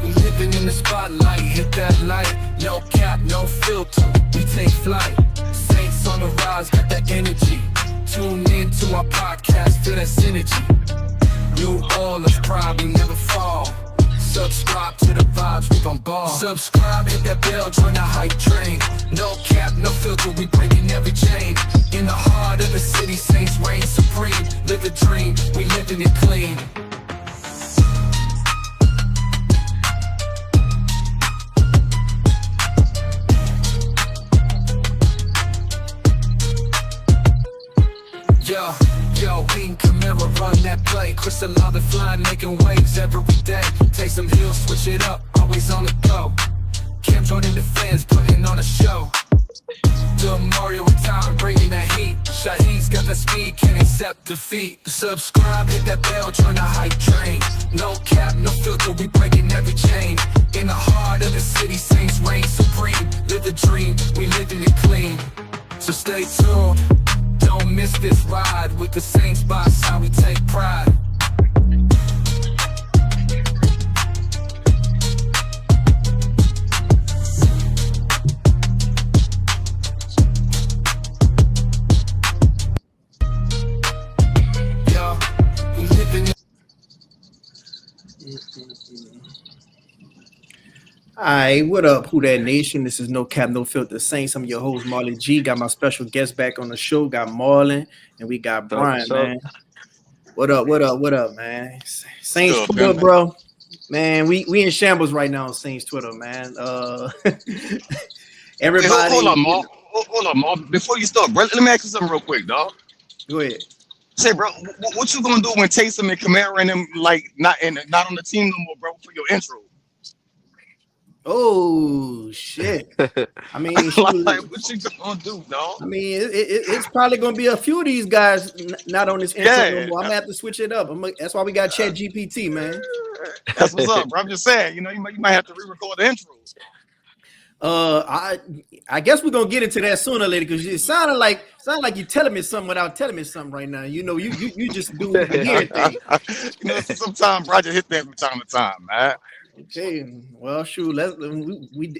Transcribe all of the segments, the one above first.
We living in the spotlight, hit that light. No cap, no filter, we take flight. Saints on the rise, got that energy. Tune in to our podcast, feel that synergy. New Orleans pride, we never fall. Subscribe to the vibes, we gon' ball. Subscribe, hit that bell, join the hype train. No cap, no filter, we breaking every chain. In the heart of the city, Saints reign supreme. Live the dream, we living it clean. Yo, King Camara run that play. Crystal Lava flying, making waves every day. Take some heels, switch it up, always on the go. Cam joining the fans, putting on a show. Del Mario with time, bringing that heat. Shahid's got the speed, can't accept defeat. Subscribe, hit that bell, join the hype train. No cap, no filter, we breaking every chain. In the heart of the city, Saints reign supreme. Live the dream, we living it clean. So stay tuned. Don't miss this ride with the Saints box, how we take pride. Yo, we living in. Alright, what up, Who That Nation? This is No Cap, No Filter Saints. I'm your host, Marlon G. Got my special guest back on the show. Got Marlon, and we got Brian, man. What up, man? Saints Twitter, bro. Man, we in shambles right now on Saints Twitter, man. Everybody. Hold on, Mark. Before you start, bro, let me ask you something real quick, dog. Go ahead. Say, bro, what you gonna do when Taysom and Kamara and them not on the team no more, bro, for your intro? Oh shit! I mean, like, what you gonna do, dog? I mean, it's probably gonna be a few of these guys not on this intro no more. I'm gonna have to switch it up. That's why we got Chat GPT, man. That's what's up, bro. I'm just saying, you might have to re-record the intro. I guess we're gonna get into that sooner or later because it sounded like you're telling me something without telling me something right now. You just do the hearing thing. Sometimes bro, I just hit that from time to time, man. Okay, well, shoot,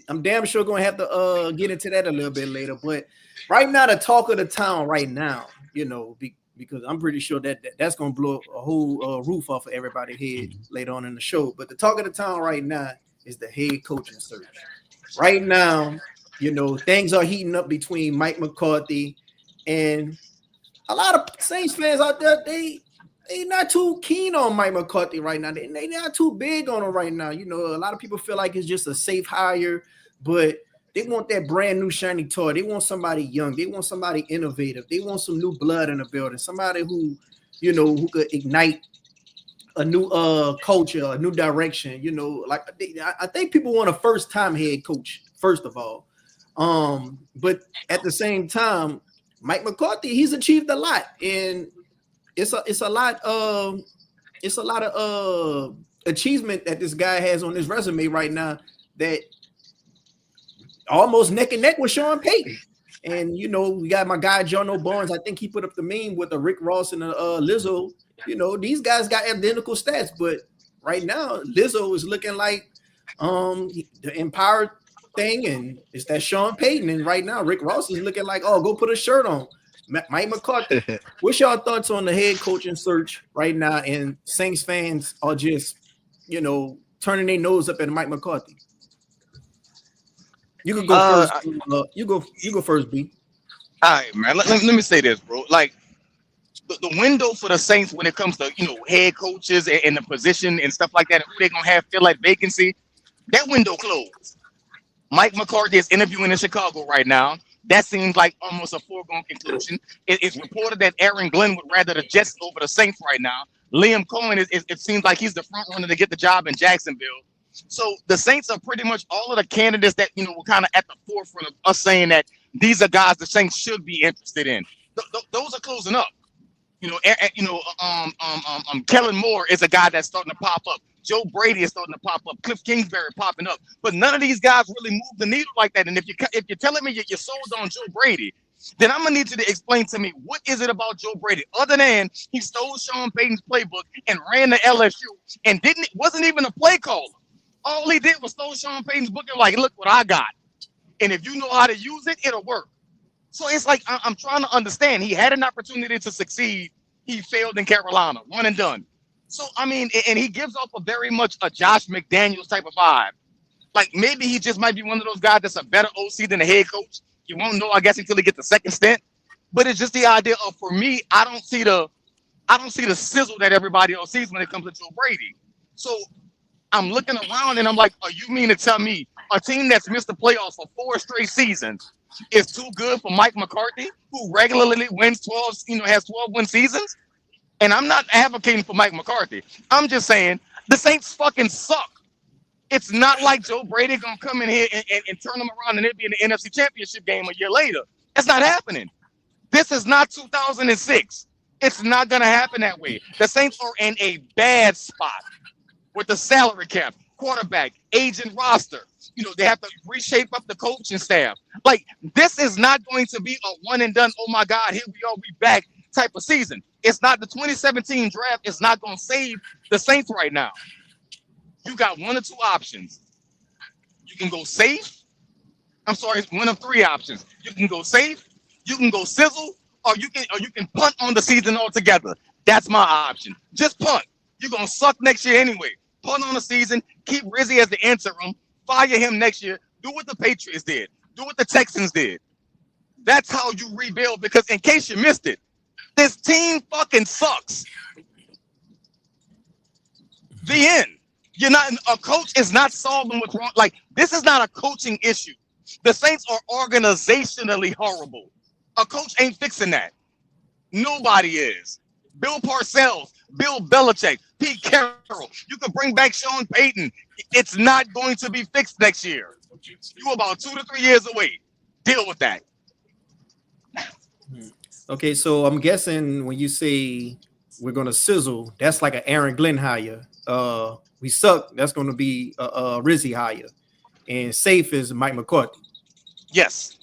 I'm damn sure gonna have to get into that a little bit later. But right now, the talk of the town right now, because I'm pretty sure that's gonna blow a whole roof off of everybody's head later on in the show. But the talk of the town right now is the head coaching search. Right now, things are heating up between Mike McCarthy and a lot of Saints fans out there. They not too keen on Mike McCarthy right now. They not too big on him right now. A lot of people feel like it's just a safe hire, but they want that brand new shiny toy. They want somebody young. They want somebody innovative. They want some new blood in the building. Somebody who could ignite a new culture, a new direction. I think people want a first-time head coach, first of all. But at the same time, Mike McCarthy, he's achieved a lot, and it's a lot of achievement that this guy has on his resume right now that almost neck and neck with Sean Payton. And we got my guy John O'Barnes. I think he put up the meme with the Rick Ross and the Lizzo. These guys got identical stats, but right now Lizzo is looking like the empowered thing, and it's that Sean Payton. And right now Rick Ross is looking like, oh, go put a shirt on. Mike McCarthy. What's y'all thoughts on the head coaching search right now? And Saints fans are just, turning their nose up at Mike McCarthy. You can go first. You go first, B. All right, man. Let me say this, bro. Like the window for the Saints when it comes to head coaches and the position and stuff like that, and who they're gonna have fill like vacancy, that window closed. Mike McCarthy is interviewing in Chicago right now. That seems like almost a foregone conclusion. It's reported that Aaron Glenn would rather the Jets over the Saints right now. Liam Cohen, it seems like he's the front runner to get the job in Jacksonville. So the Saints are pretty much all of the candidates that were kind of at the forefront of us saying that these are guys the Saints should be interested in. Those are closing up. Kellen Moore is a guy that's starting to pop up. Joe Brady is starting to pop up. Cliff Kingsbury popping up. But none of these guys really move the needle like that. And if you're telling me you're sold on Joe Brady, then I'm gonna need you to explain to me what is it about Joe Brady other than he stole Sean Payton's playbook and ran to LSU and wasn't even a play caller. All he did was stole Sean Payton's book and like, look what I got. And if you know how to use it, it'll work. So it's like I'm trying to understand. He had an opportunity to succeed. He failed in Carolina, one and done. So I mean, and he gives off a very much a Josh McDaniels type of vibe. Like maybe he just might be one of those guys that's a better OC than the head coach. You won't know, I guess, until he gets the second stint. But it's just the idea of, for me, I don't see the sizzle that everybody else sees when it comes to Joe Brady. So I'm looking around and I'm like, are you mean to tell me a team that's missed the playoffs for 4 straight seasons is too good for Mike McCarthy, who regularly wins 12, has 12-win seasons? And I'm not advocating for Mike McCarthy. I'm just saying the Saints fucking suck. It's not like Joe Brady gonna come in here and turn them around and it be in the NFC Championship game a year later. That's not happening. This is not 2006. It's not gonna happen that way. The Saints are in a bad spot with the salary cap, quarterback, agent roster. They have to reshape up the coaching staff. Like, this is not going to be a one and done, oh my God, here we are, we back type of season. It's not the 2017 draft. It's not going to save the Saints right now. You got one or two options. You can go safe. I'm sorry, it's one of three options. You can go safe, you can go sizzle, or you can punt on the season altogether. That's my option. Just punt. You're gonna suck next year anyway. Punt on the season, keep Rizzy as the interim, fire him next year. Do what the Patriots did. Do what the Texans did. That's how you rebuild, because in case you missed it, this team fucking sucks. The end. A coach is not solving what's wrong. Like, this is not a coaching issue. The Saints are organizationally horrible. A coach ain't fixing that. Nobody is. Bill Parcells, Bill Belichick, Pete Carroll. You can bring back Sean Payton. It's not going to be fixed next year. You're about 2 to 3 years away. Deal with that. Okay, so I'm guessing when you say we're gonna sizzle, that's like an Aaron Glenn hire. We suck. That's going to be a Rizzy hire, and safe is Mike McCarthy. Yes.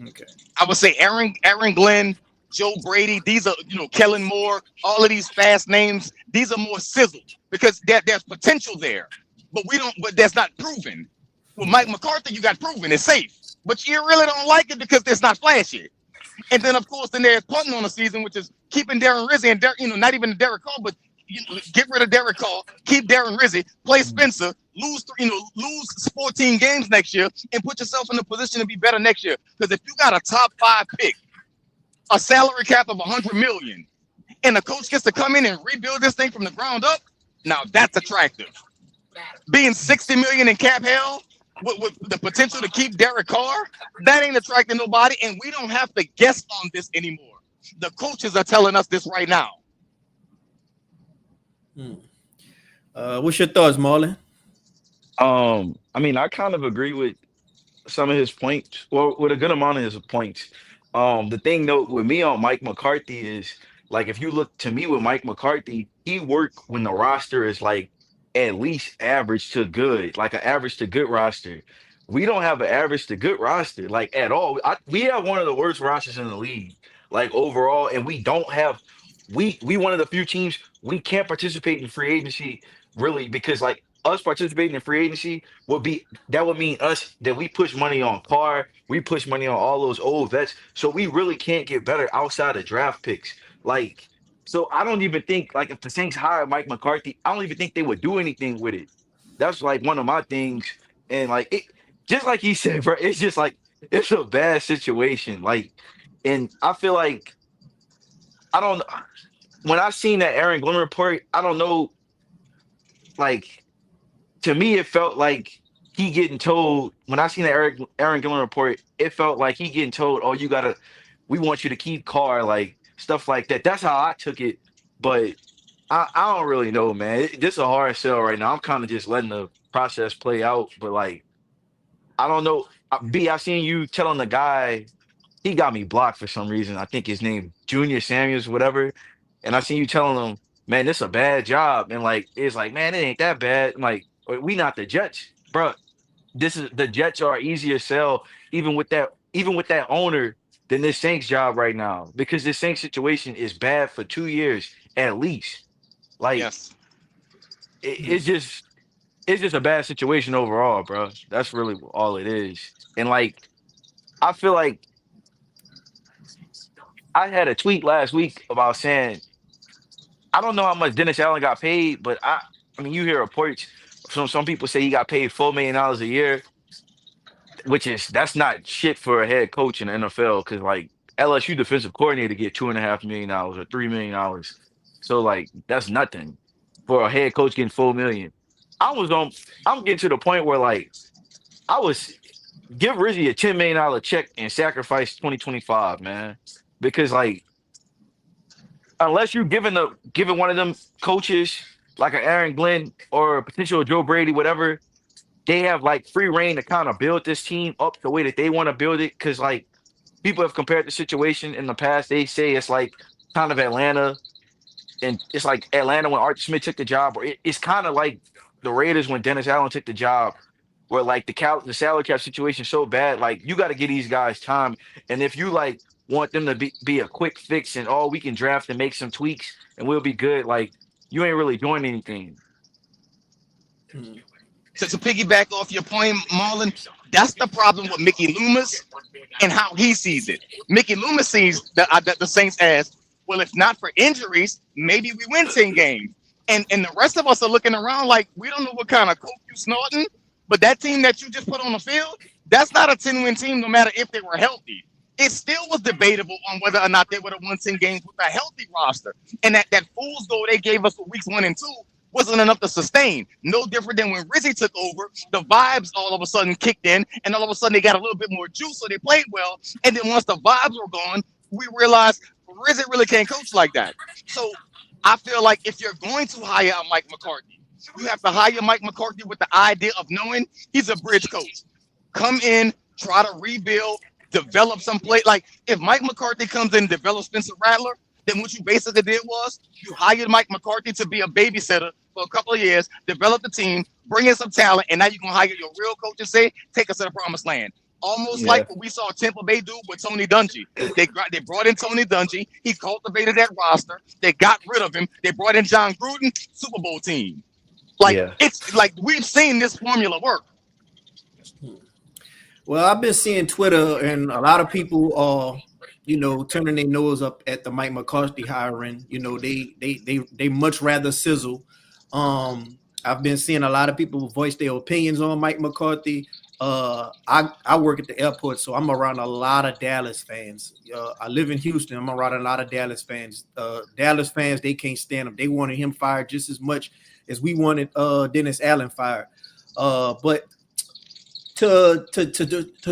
Okay. I would say Aaron Glenn, Joe Brady. These are, Kellen Moore. All of these fast names. These are more sizzled because there's potential there, but we don't. But that's not proven. With Mike McCarthy, you got proven. It's safe, but you really don't like it because it's not flashy. And then, of course, there's punting on the season, which is keeping Darren Rizzi and not even Derek Carr, but get rid of Derek Carr, keep Darren Rizzi, play Spencer, lose 14 games next year, and put yourself in a position to be better next year. Because if you got a top 5 pick, a salary cap of $100 million, and the coach gets to come in and rebuild this thing from the ground up, now that's attractive. Being $60 million in cap hell with the potential to keep Derek Carr, that ain't attracting nobody, and we don't have to guess on this anymore. The coaches are telling us this right now. What's your thoughts, Marlon? I mean, I kind of agree with some of his points, well, with a good amount of his points. The thing though with me on Mike McCarthy is like if you look to me with Mike McCarthy, he worked when the roster is like at least average to good, like an average to good roster. We don't have an average to good roster, like at all. We have one of the worst rosters in the league, like overall, and we don't have we one of the few teams we can't participate in free agency really because like us participating in free agency would be that would mean us that we push money on Carr, we push money on all those old vets, so we really can't get better outside of draft picks. Like, so I don't even think like if the Saints hire Mike McCarthy, I don't even think they would do anything with it. That's like one of my things, and like it, just like he said, bro, it's just like it's a bad situation. Like, and I feel like I don't. When I seen that Aaron Glenn report, I don't know. Like to me, it felt like he getting told. When I seen the Aaron Glenn report, it felt like he getting told, "Oh, we want you to keep Carr," like stuff like that. That's how I took it. But I don't really know, man. This is a hard sell right now. I'm kind of just letting the process play out. But like, I don't know. I seen you telling the guy he got me blocked for some reason. I think his name Junior Samuels, whatever. And I seen you telling him, man, this is a bad job. And like, it's like, man, it ain't that bad. I'm like, we not the Jets, bro. This is the Jets are easier sell. Even with that owner, than this Saints job right now because this Saints situation is bad for 2 years at least. Like Yes. it's just a bad situation overall, bro. That's really all it is. And like I feel like I had a tweet last week about saying I don't know how much Dennis Allen got paid, but I mean you hear reports from some people say he got paid $4 million a year, which is that's not shit for a head coach in the NFL because like LSU defensive coordinator get $2.5 million or $3 million. So like that's nothing for a head coach getting 4 million. I was on I'm getting to the point where like I was give Rizzy a $10 million check and sacrifice 2025, man. Because like unless you're giving one of them coaches like an Aaron Glenn or a potential Joe Brady, whatever, they have like free reign to kind of build this team up the way that they want to build it. Cause like people have compared the situation in the past. They say it's like kind of Atlanta, and it's like Atlanta when Archie Smith took the job, or it's kind of like the Raiders when Dennis Allen took the job, where like the salary cap situation is so bad, like you got to give these guys time. And if you like want them to be a quick fix and we can draft and make some tweaks and we'll be good, like you ain't really doing anything. Mhm. To piggyback off your point, Marlon, that's the problem with Mickey Loomis and how he sees it. Mickey Loomis sees the Saints as, well, if not for injuries, maybe we win 10 games. And the rest of us are looking around like we don't know what kind of coke you snorting, but that team that you just put on the field, that's not a 10-win team no matter if they were healthy. It still was debatable on whether or not they would have won 10 games with a healthy roster. And that fool's goal they gave us for weeks 1 and 2 wasn't enough to sustain. No different than when Rizzy took over, the vibes all of a sudden kicked in, and all of a sudden they got a little bit more juice, so they played well. And then once the vibes were gone, we realized Rizzy really can't coach like that. So I feel like if you're going to hire a Mike McCarthy, you have to hire Mike McCarthy with the idea of knowing he's a bridge coach. Come in, try to rebuild, develop some play. Like if Mike McCarthy comes in and develops Spencer Rattler, then what you basically did was you hired Mike McCarthy to be a babysitter for a couple of years, develop the team, bring in some talent, and now you're gonna hire your real coach and say, take us to the promised land. Almost Yeah. like what we saw Tampa Bay do with Tony Dungy. They brought in Tony Dungy. He cultivated that roster. They got rid of him. They brought in John Gruden, Super Bowl team. Like Yeah. it's like we've seen this formula work. Well, I've been seeing Twitter and a lot of people are, turning their nose up at the Mike McCarthy hiring. They much rather sizzle. I've been seeing a lot of people voice their opinions on Mike McCarthy. I work at the airport, so I'm around a lot of Dallas fans. I live in Houston. I'm around a lot of Dallas fans. Dallas fans, they can't stand him. They wanted him fired just as much as we wanted Dennis Allen fired. But to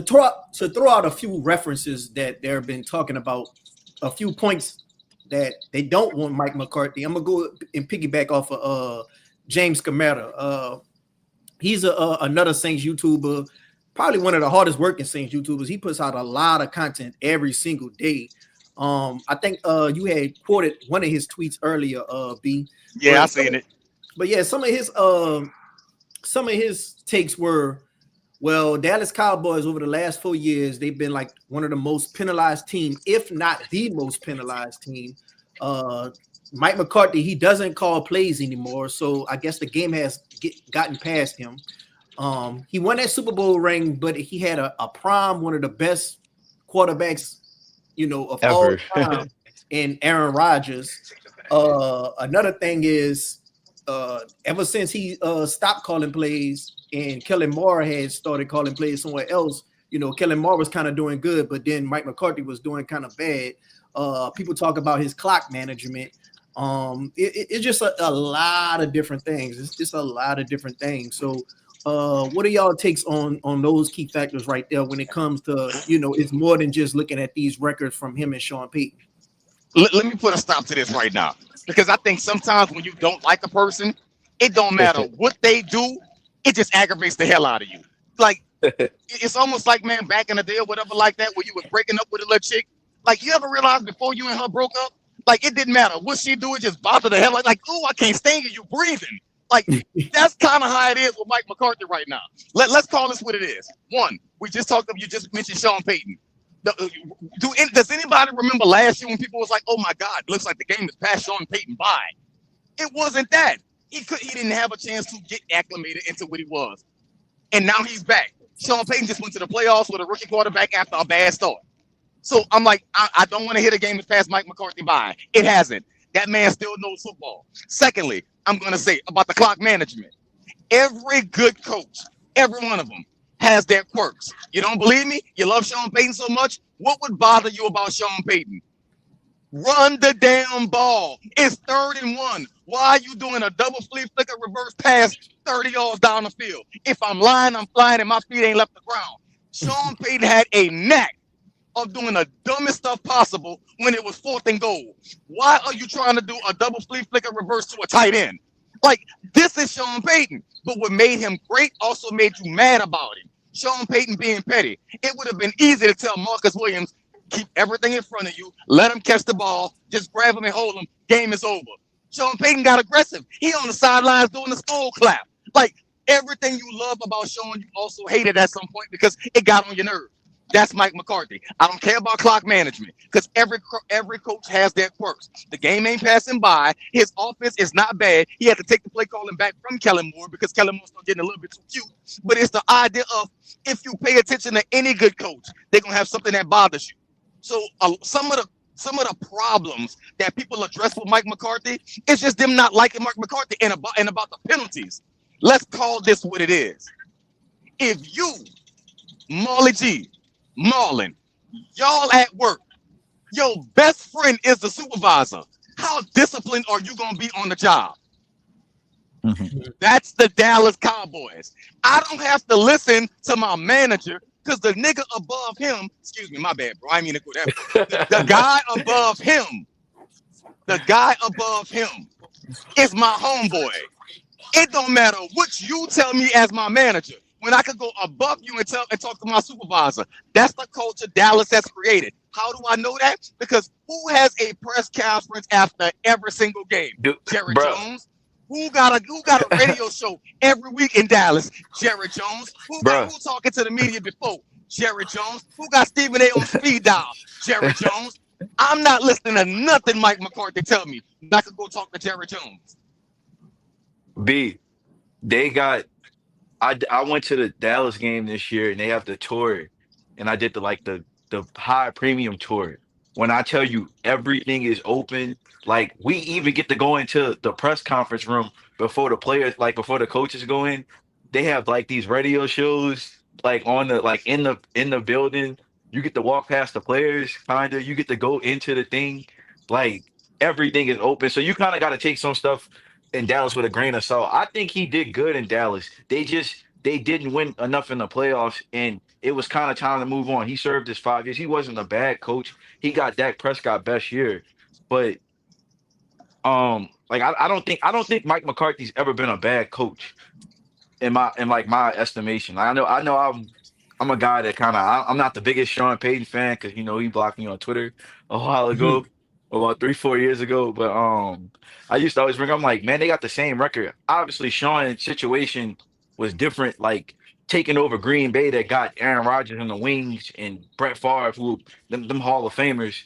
throw out a few references that they've been talking about, a few points that they don't want Mike McCarthy. I'm gonna go and piggyback off of James Camara. He's another Saints YouTuber, probably one of the hardest working Saints YouTubers. He puts out a lot of content every single day. I think you had quoted one of his tweets earlier, B. Yeah, I seen it. But yeah, some of his takes were, well, Dallas Cowboys over the last 4 years, they've been like one of the most penalized team, if not the most penalized team. Mike McCarthy, he doesn't call plays anymore, so I guess the game has gotten past him. He won that Super Bowl ring, but he had a prime, one of the best quarterbacks, of all Ever. time, in Aaron Rodgers. Another thing is, ever since he stopped calling plays and Kellen Moore had started calling plays somewhere else, Kellen Moore was kind of doing good, but then Mike McCarthy was doing kind of bad. People talk about his clock management. It's just a lot of different things. It's just a lot of different things. So what are y'all takes on those key factors right there when it comes to, it's more than just looking at these records from him and Sean Payton? Let me put a stop to this right now, because I think sometimes when you don't like a person, it don't matter what they do, it just aggravates the hell out of you. Like it's almost like, man, back in the day or whatever like that, where you were breaking up with a little chick. Like, you ever realize before you and her broke up, like it didn't matter what she do, it just bothered the hell. Like, oh, I can't stand you, you breathing. Like that's kind of how it is with Mike McCarthy right now. Let's call this what it is. One, you just mentioned Sean Payton. Does anybody remember last year when people was like, "Oh my God, looks like the game is past Sean Payton by"? It wasn't that. He didn't have a chance to get acclimated into what he was, and now he's back. Sean Payton just went to the playoffs with a rookie quarterback after a bad start. So I'm like, I don't want to hit a game as past Mike McCarthy by. It hasn't. That man still knows football. Secondly, I'm going to say about the clock management. Every good coach, every one of them, has their quirks. You don't believe me? You love Sean Payton so much? What would bother you about Sean Payton? Run the damn ball. It's 3rd and 1. Why are you doing a double flea flicker reverse pass 30 yards down the field? If I'm lying, I'm flying and my feet ain't left the ground. Sean Payton had a knack of doing the dumbest stuff possible when it was 4th and goal. Why are you trying to do a double flea flicker reverse to a tight end? Like, this is Sean Payton. But what made him great also made you mad about him. Sean Payton being petty. It would have been easy to tell Marcus Williams, keep everything in front of you, let him catch the ball, just grab him and hold him, game is over. Sean Payton got aggressive. He on the sidelines doing the skull clap. Like, everything you love about Sean, you also hated at some point because it got on your nerves. That's Mike McCarthy. I don't care about clock management because every coach has their quirks. The game ain't passing by. His offense is not bad. He had to take the play calling back from Kellen Moore because Kellen Moore started getting a little bit too cute. But it's the idea of if you pay attention to any good coach, they're gonna have something that bothers you. So some of the problems that people address with Mike McCarthy, it's just them not liking Mike McCarthy and about the penalties. Let's call this what it is. If you, Molly G, Marlon, y'all at work, your best friend is the supervisor. How disciplined are you going to be on the job? That's the Dallas Cowboys. I don't have to listen to my manager because the nigga above him, excuse me, my bad, bro. I mean to go that. The guy above him is my homeboy. It don't matter what you tell me as my manager. When I could go above you and talk to my supervisor. That's the culture Dallas has created. How do I know that? Because who has a press conference after every single game? Jerry Jones. Who got a radio show every week in Dallas? Jerry Jones. Who talking to the media before? Jerry Jones. Who got Stephen A on speed dial? Jerry Jones. I'm not listening to nothing Mike McCarthy tell me. I could go talk to Jerry Jones. They got. I went to the Dallas game this year and they have the tour, and I did the high premium tour. When I tell you everything is open, like we even get to go into the press conference room before the players, like before the coaches go in. They have like these radio shows like on the like in the building. You get to walk past the players, kinda. You get to go into the thing. Like everything is open. So you kind of got to take some stuff in Dallas with a grain of salt. I think he did good in Dallas. They didn't win enough in the playoffs, and it was kind of time to move on. He served his 5 years. He wasn't a bad coach. He got Dak Prescott best year, but like I don't think Mike McCarthy's ever been a bad coach in my estimation. I know I'm a guy that I'm not the biggest Sean Payton fan because he blocked me on Twitter a while ago, about 3-4 years ago. But I used to always bring. I'm like, man, they got the same record. Obviously, Sean's situation was different. Like taking over Green Bay that got Aaron Rodgers in the wings and Brett Favre, who them Hall of Famers,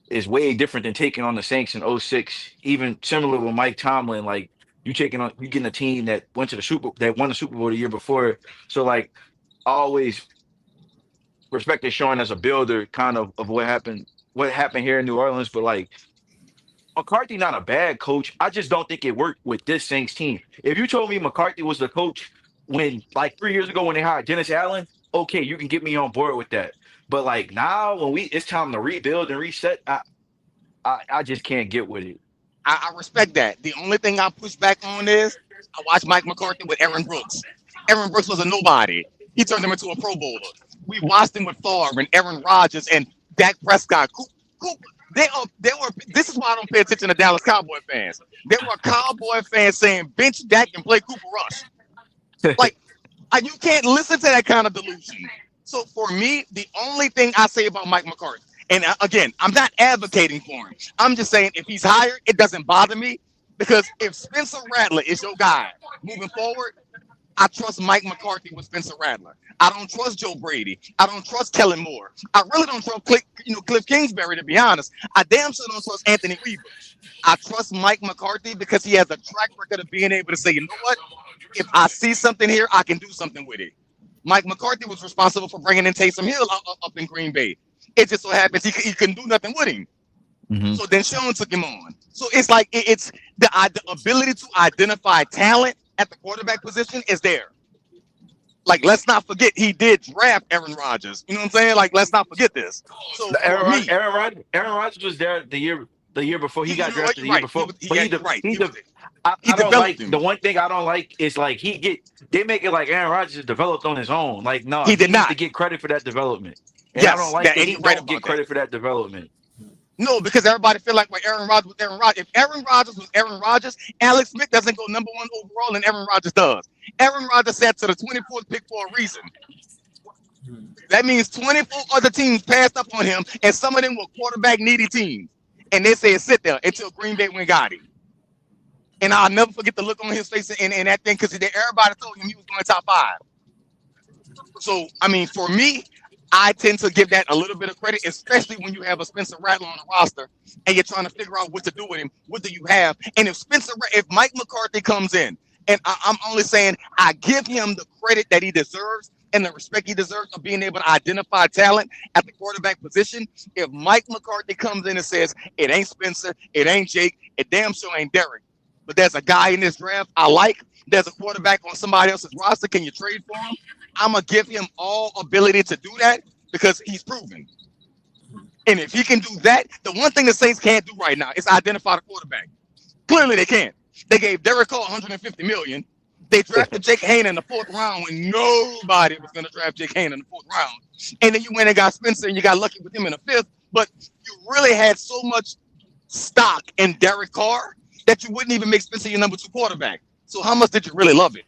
is way different than taking on the Saints in '06. Even similar with Mike Tomlin, like you getting a team that won the Super Bowl the year before. So like I always respected Sean as a builder, kind of what happened here in New Orleans. But like McCarthy, not a bad coach. I just don't think it worked with this Saints team. If you told me McCarthy was the coach when like 3 years ago when they hired Dennis Allen, okay, you can get me on board with that. But like now when it's time to rebuild and reset, I just can't get with it. I respect that. The only thing I push back on is I watched Mike McCarthy with Aaron Brooks. Aaron Brooks was a nobody. He turned him into a Pro Bowler. We watched him with Favre and Aaron Rodgers and Dak Prescott. This is why I don't pay attention to Dallas Cowboy fans. There were Cowboy fans saying bench Dak and play Cooper Rush. Like, you can't listen to that kind of delusion. So for me, the only thing I say about Mike McCarthy, and again, I'm not advocating for him. I'm just saying if he's hired, it doesn't bother me because if Spencer Rattler is your guy moving forward, I trust Mike McCarthy with Spencer Rattler. I don't trust Joe Brady. I don't trust Kellen Moore. I really don't trust Cliff Kingsbury, to be honest. I damn sure don't trust Anthony Weaver. I trust Mike McCarthy because he has a track record of being able to say, you know what? If I see something here, I can do something with it. Mike McCarthy was responsible for bringing in Taysom Hill up in Green Bay. It just so happens he couldn't do nothing with him. Mm-hmm. So then Sean took him on. So it's like it's the ability to identify talent at the quarterback position is there. Like, let's not forget he did draft Aaron Rodgers. You know what I'm saying? Like, let's not forget this. So for me, Aaron Rodgers was there the year before he got you know what? drafted. The You're year right. before, He but got you right. He I don't developed like him. the one thing I don't like is like they make it like Aaron Rodgers developed on his own. Like, no, He he did needs to not. get credit for that development, and I don't Yes, like that that and he you're right don't get about that. credit for that development. No, because everybody feel like when Aaron Rodgers was Aaron Rodgers. If Aaron Rodgers was Aaron Rodgers, Alex Smith doesn't go number one overall, and Aaron Rodgers does. Aaron Rodgers sat to the 24th pick for a reason. That means 24 other teams passed up on him, and some of them were quarterback needy teams. And they said sit there until Green Bay went got him. And I'll never forget the look on his face and that thing because everybody told him he was going top five. So, I mean, for me, I tend to give that a little bit of credit, especially when you have a Spencer Rattler on the roster and you're trying to figure out what to do with him. What do you have? And if Mike McCarthy comes in, and I'm only saying I give him the credit that he deserves and the respect he deserves of being able to identify talent at the quarterback position. If Mike McCarthy comes in and says it ain't Spencer, it ain't Jake, it damn sure ain't Derek, but there's a guy in this draft I like. There's a quarterback on somebody else's roster. Can you trade for him? I'm gonna give him all ability to do that because he's proven. And if he can do that, the one thing the Saints can't do right now is identify the quarterback. Clearly, they can't. They gave Derek Carr 150 million. They drafted Jake Hayne in the fourth round when nobody was going to draft Jake Hayne in the fourth round. And then you went and got Spencer and you got lucky with him in the fifth. But you really had so much stock in Derek Carr that you wouldn't even make Spencer your number two quarterback. So how much did you really love it?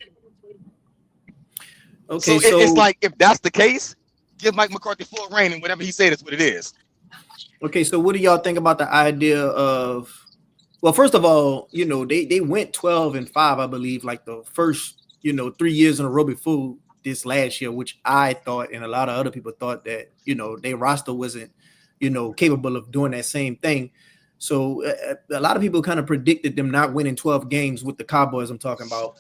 Okay, So it's so like if that's the case, give Mike McCarthy full reign and whatever he said is what it is. okay, so what do y'all think about the idea of? Well, first of all, they went 12-5, I believe, like the first 3 years in a row before this last year, which I thought and a lot of other people thought that their roster wasn't capable of doing that same thing. So a lot of people kind of predicted them not winning 12 games with the Cowboys. I'm talking about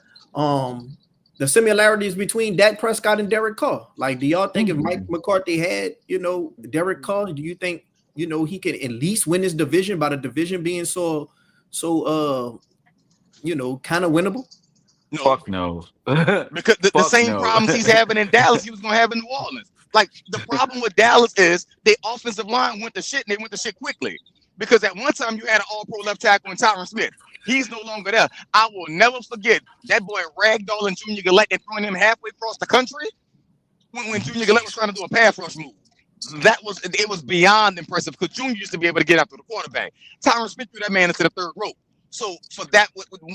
the similarities between Dak Prescott and Derek Carr. Like, do y'all think if Mike McCarthy had Derek Carr, do you think he could at least win this division by the division being so kind of winnable? No, Fuck no. because the Fuck same no. problems he's having in Dallas, he was going to have in New Orleans. Like, the problem with Dallas is the offensive line went to shit, and they went to shit quickly. Because at one time, you had an all-pro left tackle in Tyron Smith. He's no longer there. I will never forget that boy ragdolling Junior Gillette and throwing him halfway across the country when Junior Gillette was trying to do a pass rush move. It was beyond impressive because Junior used to be able to get after the quarterback. Tyron Smith threw that man into the third rope. So for that,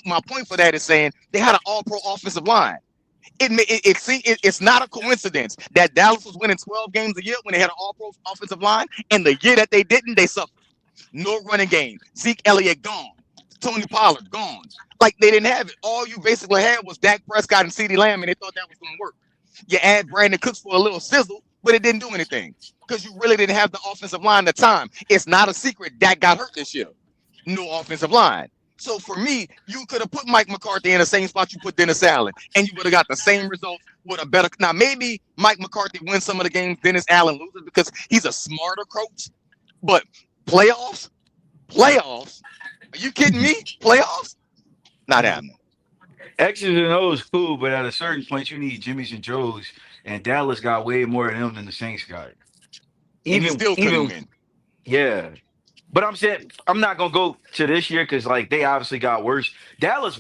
my point for that is saying they had an all-pro offensive line. It's not a coincidence that Dallas was winning 12 games a year when they had an all-pro offensive line, and the year that they didn't, they suffered. No running game. Zeke Elliott gone. Tony Pollard gone. Like, they didn't have it. All you basically had was Dak Prescott and CeeDee Lamb, and they thought that was going to work. You add Brandon Cooks for a little sizzle, but it didn't do anything because you really didn't have the offensive line at the time. It's not a secret Dak got hurt this year. No offensive line. So for me, you could have put Mike McCarthy in the same spot you put Dennis Allen, and you would have got the same result with a better. Now, maybe Mike McCarthy wins some of the games, Dennis Allen loses because he's a smarter coach. But playoffs? Are you kidding me? Playoffs? Not happening. X's and O's cool, but at a certain point, you need Jimmys and Joes, and Dallas got way more of them than the Saints got. And he still couldn't Even win. yeah. But I'm saying I'm not gonna go to this year because like they obviously got worse. Dallas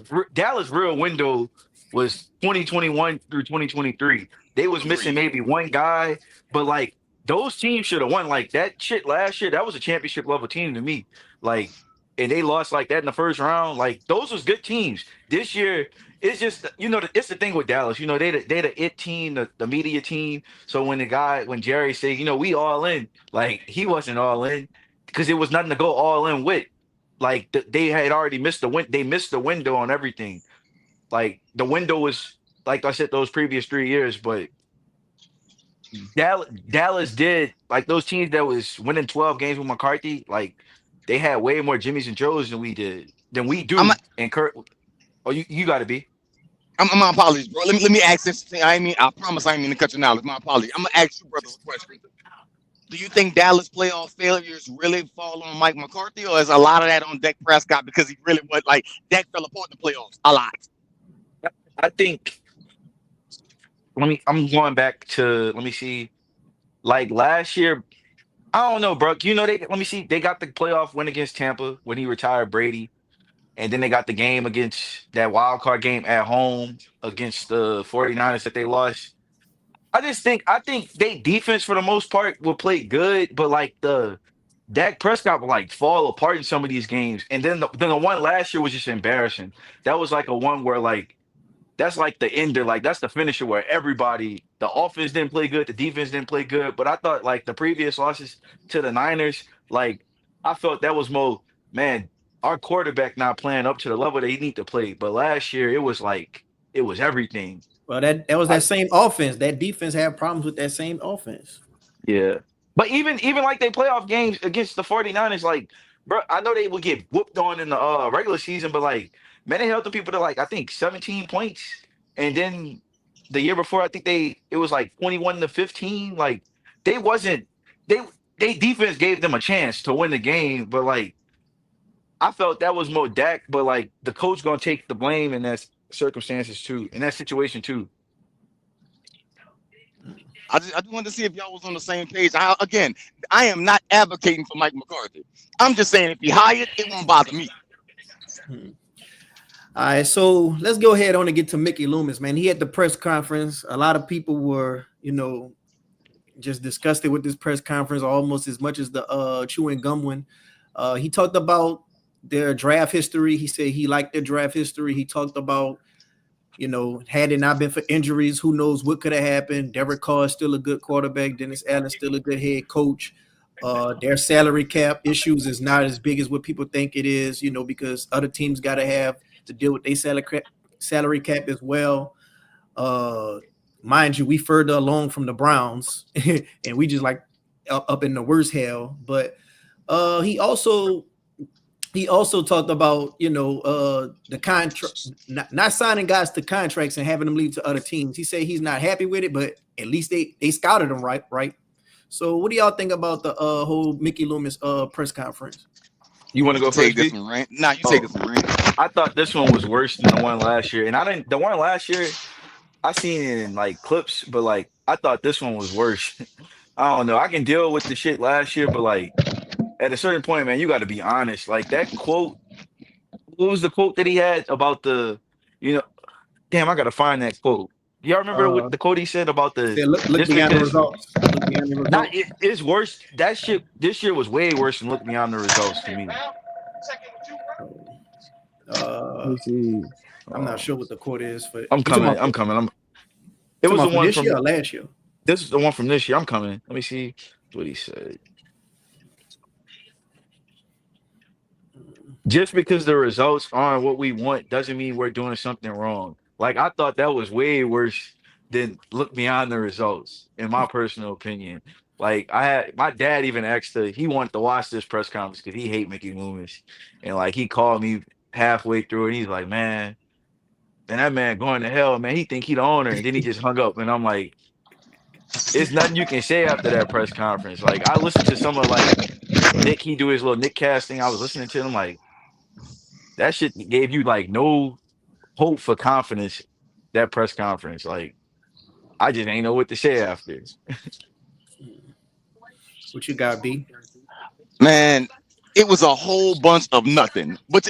real window was 2021 through 2023. They was missing Agreed. maybe one guy, but like those teams should have won. Like that shit last year, that was a championship level team to me. Like, and they lost like that in the first round. Like those was good teams. This year, it's just it's the thing with Dallas. They the it team, the media team. So when Jerry said, we all in, like he wasn't all in because it was nothing to go all in with. Like they had already missed the win. They missed the window on everything. Like the window was like I said, those previous 3 years, but Dallas did like those teams that was winning 12 games with McCarthy, like they had way more Jimmys and Joes than we I'm do. And Kurt, oh, you got to be. I'm my apologies, bro. Let me ask this thing. I promise I ain't mean to cut you now. It's my apology. I'm gonna ask you, brother, a question. Do you think Dallas playoff failures really fall on Mike McCarthy, or is a lot of that on Dak Prescott because he really was like Dak fell apart in the playoffs a lot? I think. I'm going back to. Let me see. Like last year, I don't know, bro. You know they. Let me see. They got the playoff win against Tampa when he retired Brady, and then they got the game against that wild card game at home against the 49ers that they lost. I think they defense for the most part will play good, but like the Dak Prescott will like fall apart in some of these games. And then the one last year was just embarrassing. That was like a one where like that's like the ender, like that's the finisher where everybody the offense didn't play good, the defense didn't play good. But I thought like the previous losses to the Niners, like I felt that was more man, our quarterback not playing up to the level they need to play. But last year it was like it was everything. Well, that was that same offense. That defense had problems with that same offense. Yeah. But even like they playoff games against the 49ers, like, bro, I know they would get whooped on in the regular season, but like, man, they held the people to like I think 17 points. And then the year before, I think it was like 21-15. Like they wasn't they they defense gave them a chance to win the game, but like I felt that was more Dak, but like the coach gonna take the blame in that circumstances too, in that situation too. I just wanted to see if y'all was on the same page. Again, I am not advocating for Mike McCarthy. I'm just saying if he hired, it won't bother me. Hmm. All right, so let's go ahead on and get to Mickey Loomis, man. He had the press conference. A lot of people were, just disgusted with this press conference almost as much as the chewing gum one. He talked about their draft history. He said he liked their draft history. He talked about, had it not been for injuries, who knows what could have happened. Derek Carr is still a good quarterback. Dennis Allen still a good head coach. Their salary cap issues is not as big as what people think it is, because other teams got to have to deal with their salary cap as well. Mind you, we further along from the Browns, and we just like up in the worst hell. But he also talked about the contract, not signing guys to contracts and having them leave to other teams. He said he's not happy with it, but at least they scouted him right. So what do y'all think about the whole Mickey Loomis press conference? You want to go Take first, this D? one, right? Nah, you Oh, take this one, right? I thought this one was worse than the one last year. And I didn't the one last year, I seen it in like clips, but like I thought this one was worse. I don't know. I can deal with the shit last year, but like at a certain point, man, you got to be honest. Like that quote, what was the quote that he had about you know, damn, I gotta find that quote. Y'all remember what Uh, the quote he said about he the said, look just beyond the because results. Look beyond the not results. it's worse. That shit this year was way worse than look beyond the results to me. Let Uh, me see. I'm not Uh, sure what the quote is for. I'm You talking coming. about, I'm coming. you It talking was the about for one this year from or last year? this is the one from this year. I'm coming. Let me see what he said. Just because the results aren't what we want doesn't mean we're doing something wrong. Like I thought that was way worse than look beyond the results, in my personal opinion. Like I had my dad even asked he wanted to watch this press conference because he hate Mickey Loomis. And like he called me halfway through and he's like, man, and that man going to hell, man. He think he the owner. And then he just hung up. And I'm like, it's nothing you can say after that press conference. Like I listened to some of like Nick, he do his little Nick casting. I was listening to him like that shit gave you like no hope for confidence. That press conference, like I just ain't know what to say after. What you got, B? Man, it was a whole bunch of nothing. But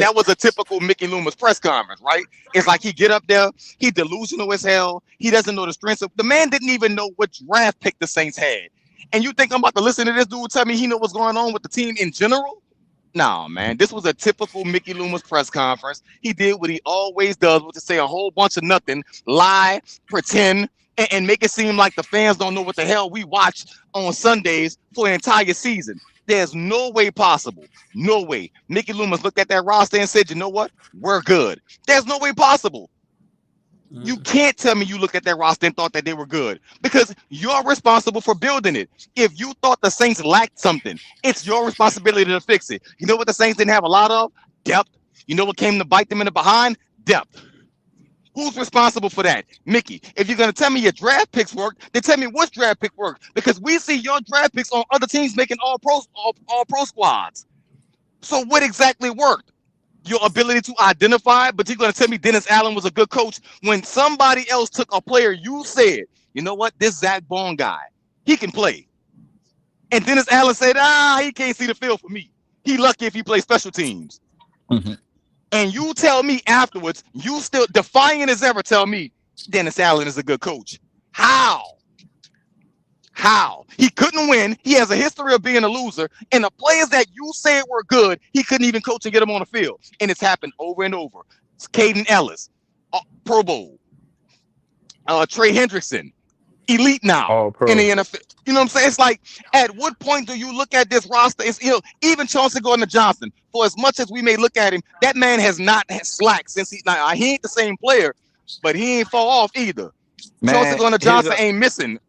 that was a typical Mickey Loomis press conference, right? It's like he get up there, he delusional as hell. He doesn't know the strengths of the man. Didn't even know which draft pick the Saints had. And you think I'm about to listen to this dude tell me he know what's going on with the team in general? No, man. This was a typical Mickey Loomis press conference. He did what he always does, which is say a whole bunch of nothing, lie, pretend, and make it seem like the fans don't know what the hell we watch on Sundays for an entire season. There's no way possible. No way. Mickey Loomis looked at that roster and said, you know what? We're good. There's no way possible. You can't tell me you looked at that roster and thought that they were good because you're responsible for building it. If you thought the Saints lacked something, it's your responsibility to fix it. You know what the Saints didn't have a lot of? Depth. You know what came to bite them in the behind? Depth. Who's responsible for that? Mickey. If you're going to tell me your draft picks work, then tell me which draft pick worked. Because we see your draft picks on other teams making all pro squads. So what exactly worked? Your ability to identify, but you're going to tell me Dennis Allen was a good coach when somebody else took a player you said, you know what, this Zach Bond guy, he can play. And Dennis Allen said, he can't see the field for me. He lucky if he plays special teams. Mhm. And you tell me afterwards, you still defiant as ever tell me Dennis Allen is a good coach. How? He couldn't win. He has a history of being a loser. And the players that you said were good, he couldn't even coach and get them on the field. And it's happened over and over. It's Caden Ellis, Pro Bowl. Trey Hendrickson, elite now All pro. in the NFL. You know what I'm saying? It's like, at what point do you look at this roster? It's even Chauncey Gardner-Johnson. For as much as we may look at him, that man has not slacked since he ain't the same player, but he ain't fall off either. Man, Chauncey Gardner-Johnson ain't missing.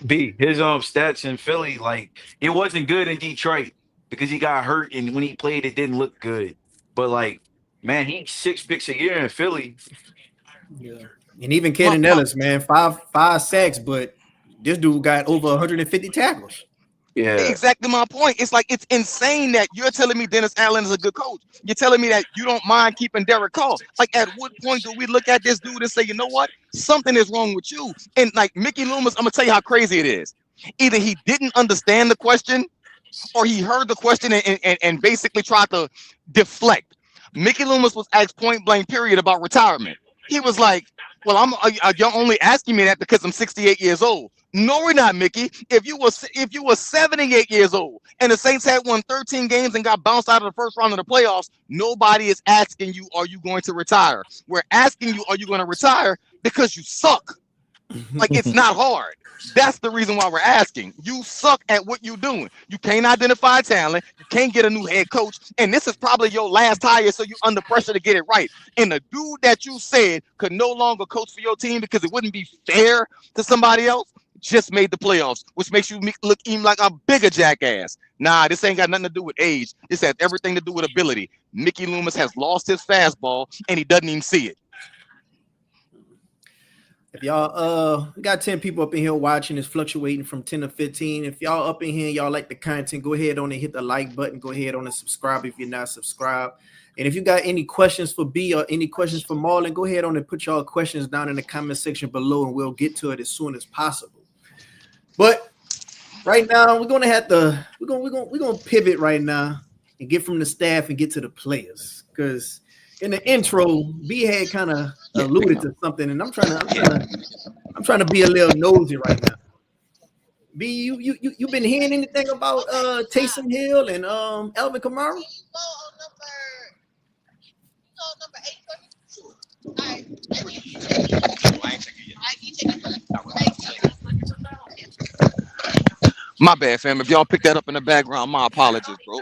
His stats in Philly, like it wasn't good in Detroit because he got hurt, and when he played, it didn't look good. But like, man, he's 6 picks a year in Philly. Yeah, and even Caden Ellis, man, five sacks, but this dude got over 150 tackles. Yeah, Exactly my point. It's like, it's insane that you're telling me Dennis Allen is a good coach. You're telling me that you don't mind keeping Derek Carr. Like, at what point do we look at this dude and say, you know what? Something is wrong with you. And like Mickey Loomis, I'm gonna tell you how crazy it is. Either he didn't understand the question or he heard the question and basically tried to deflect. Mickey Loomis was asked point blank period about retirement. He was like, well, you're only asking me that because I'm 68 years old. No, we're not, Mickey. If you were 78 years old and the Saints had won 13 games and got bounced out of the first round of the playoffs, nobody is asking you, are you going to retire? We're asking you, are you going to retire? Because you suck. Like, it's not hard. That's the reason why we're asking. You suck at what you're doing. You can't identify talent. You can't get a new head coach. And this is probably your last hire, so you're under pressure to get it right. And the dude that you said could no longer coach for your team because it wouldn't be fair to somebody else just made the playoffs, which makes you look even like a bigger jackass. Nah, this ain't got nothing to do with age. This has everything to do with ability. Mickey Loomis has lost his fastball, and he doesn't even see it. If y'all we got 10 people up in here watching, it's fluctuating from 10 to 15. If y'all up in here, y'all like the content, go ahead on and hit the like button. Go ahead on and subscribe if you're not subscribed. And if you got any questions for B or any questions for Marlon, go ahead on and put y'all questions down in the comment section below, and we'll get to it as soon as possible. But right now, we're gonna pivot right now and get from the staff and get to the players, because in the intro, B had kind of alluded to something, and I'm trying to be a little nosy right now. B, you been hearing anything about Taysom Hill and Alvin Kamara? My bad, fam. If y'all pick that up in the background, my apologies, bro.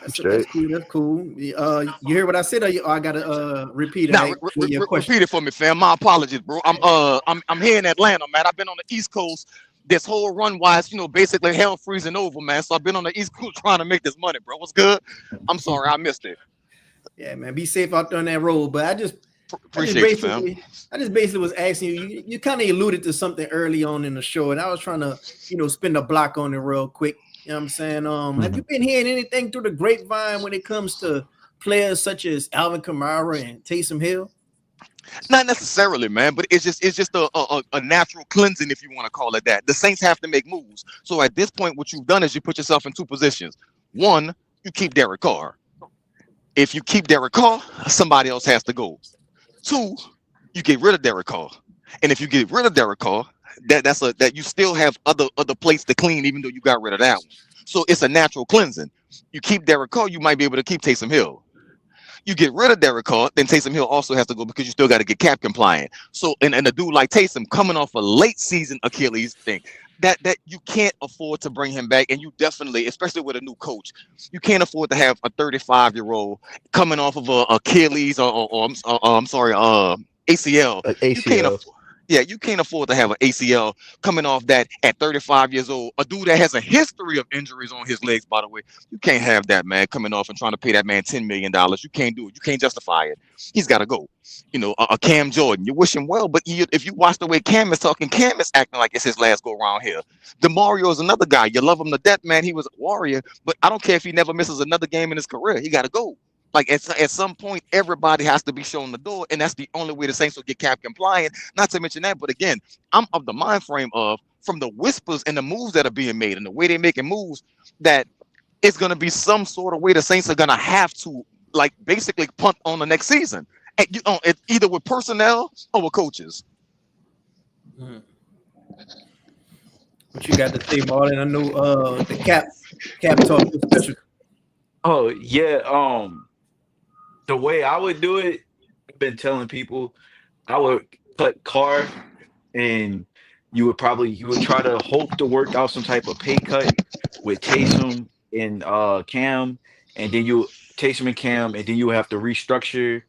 That's cool. That's cool. You hear what I said? Or I gotta repeat it. Now, repeat it for me, fam. My apologies, bro. I'm here in Atlanta, man. I've been on the East Coast this whole run wise, basically hell freezing over, man. So I've been on the East Coast trying to make this money, bro. What's good? I'm sorry, I missed it. Yeah, man. Be safe out there on that road. But I just basically was asking you. You kind of alluded to something early on in the show, and I was trying to, spin the block on it real quick. You know what I'm saying? Have you been hearing anything through the grapevine when it comes to players such as Alvin Kamara and Taysom Hill? Not necessarily, man, but it's just a natural cleansing, if you want to call it that. The Saints have to make moves. So at this point, what you've done is you put yourself in two positions. One, you keep Derek Carr. If you keep Derek Carr, somebody else has to go. Two, you get rid of Derek Carr. And if you get rid of Derek Carr, that you still have other plates to clean, even though you got rid of that one. So it's a natural cleansing. You keep Derek Carr, you might be able to keep Taysom Hill. You get rid of Derek Carr, then Taysom Hill also has to go because you still got to get cap compliant. So, and a dude like Taysom coming off a late season Achilles thing, that you can't afford to bring him back. And you definitely, especially with a new coach, you can't afford to have a 35-year-old coming off of a Achilles or ACL. You can't ACL. afford. Yeah, you can't afford to have an ACL coming off that at 35 years old. A dude that has a history of injuries on his legs, by the way. You can't have that man coming off and trying to pay that man $10 million. You can't do it. You can't justify it. He's got to go. A Cam Jordan. You wish him well, but if you watch the way Cam is talking, Cam is acting like it's his last go around here. DeMario is another guy. You love him to death, man. He was a warrior, but I don't care if he never misses another game in his career. He got to go. Like at some point, everybody has to be shown the door, and that's the only way the Saints will get cap compliant. Not to mention that, but again, I'm of the mind frame of from the whispers and the moves that are being made and the way they're making moves that it's going to be some sort of way the Saints are going to have to like basically punt on the next season, either with personnel or with coaches. Mhm. What you got to say, Marlon? I know the cap talk is special. Oh yeah. The way I would do it, I've been telling people I would cut Carr, and you would try to hope to work out some type of pay cut with Taysom and Cam, and then you Taysom and Cam, and then you have to restructure.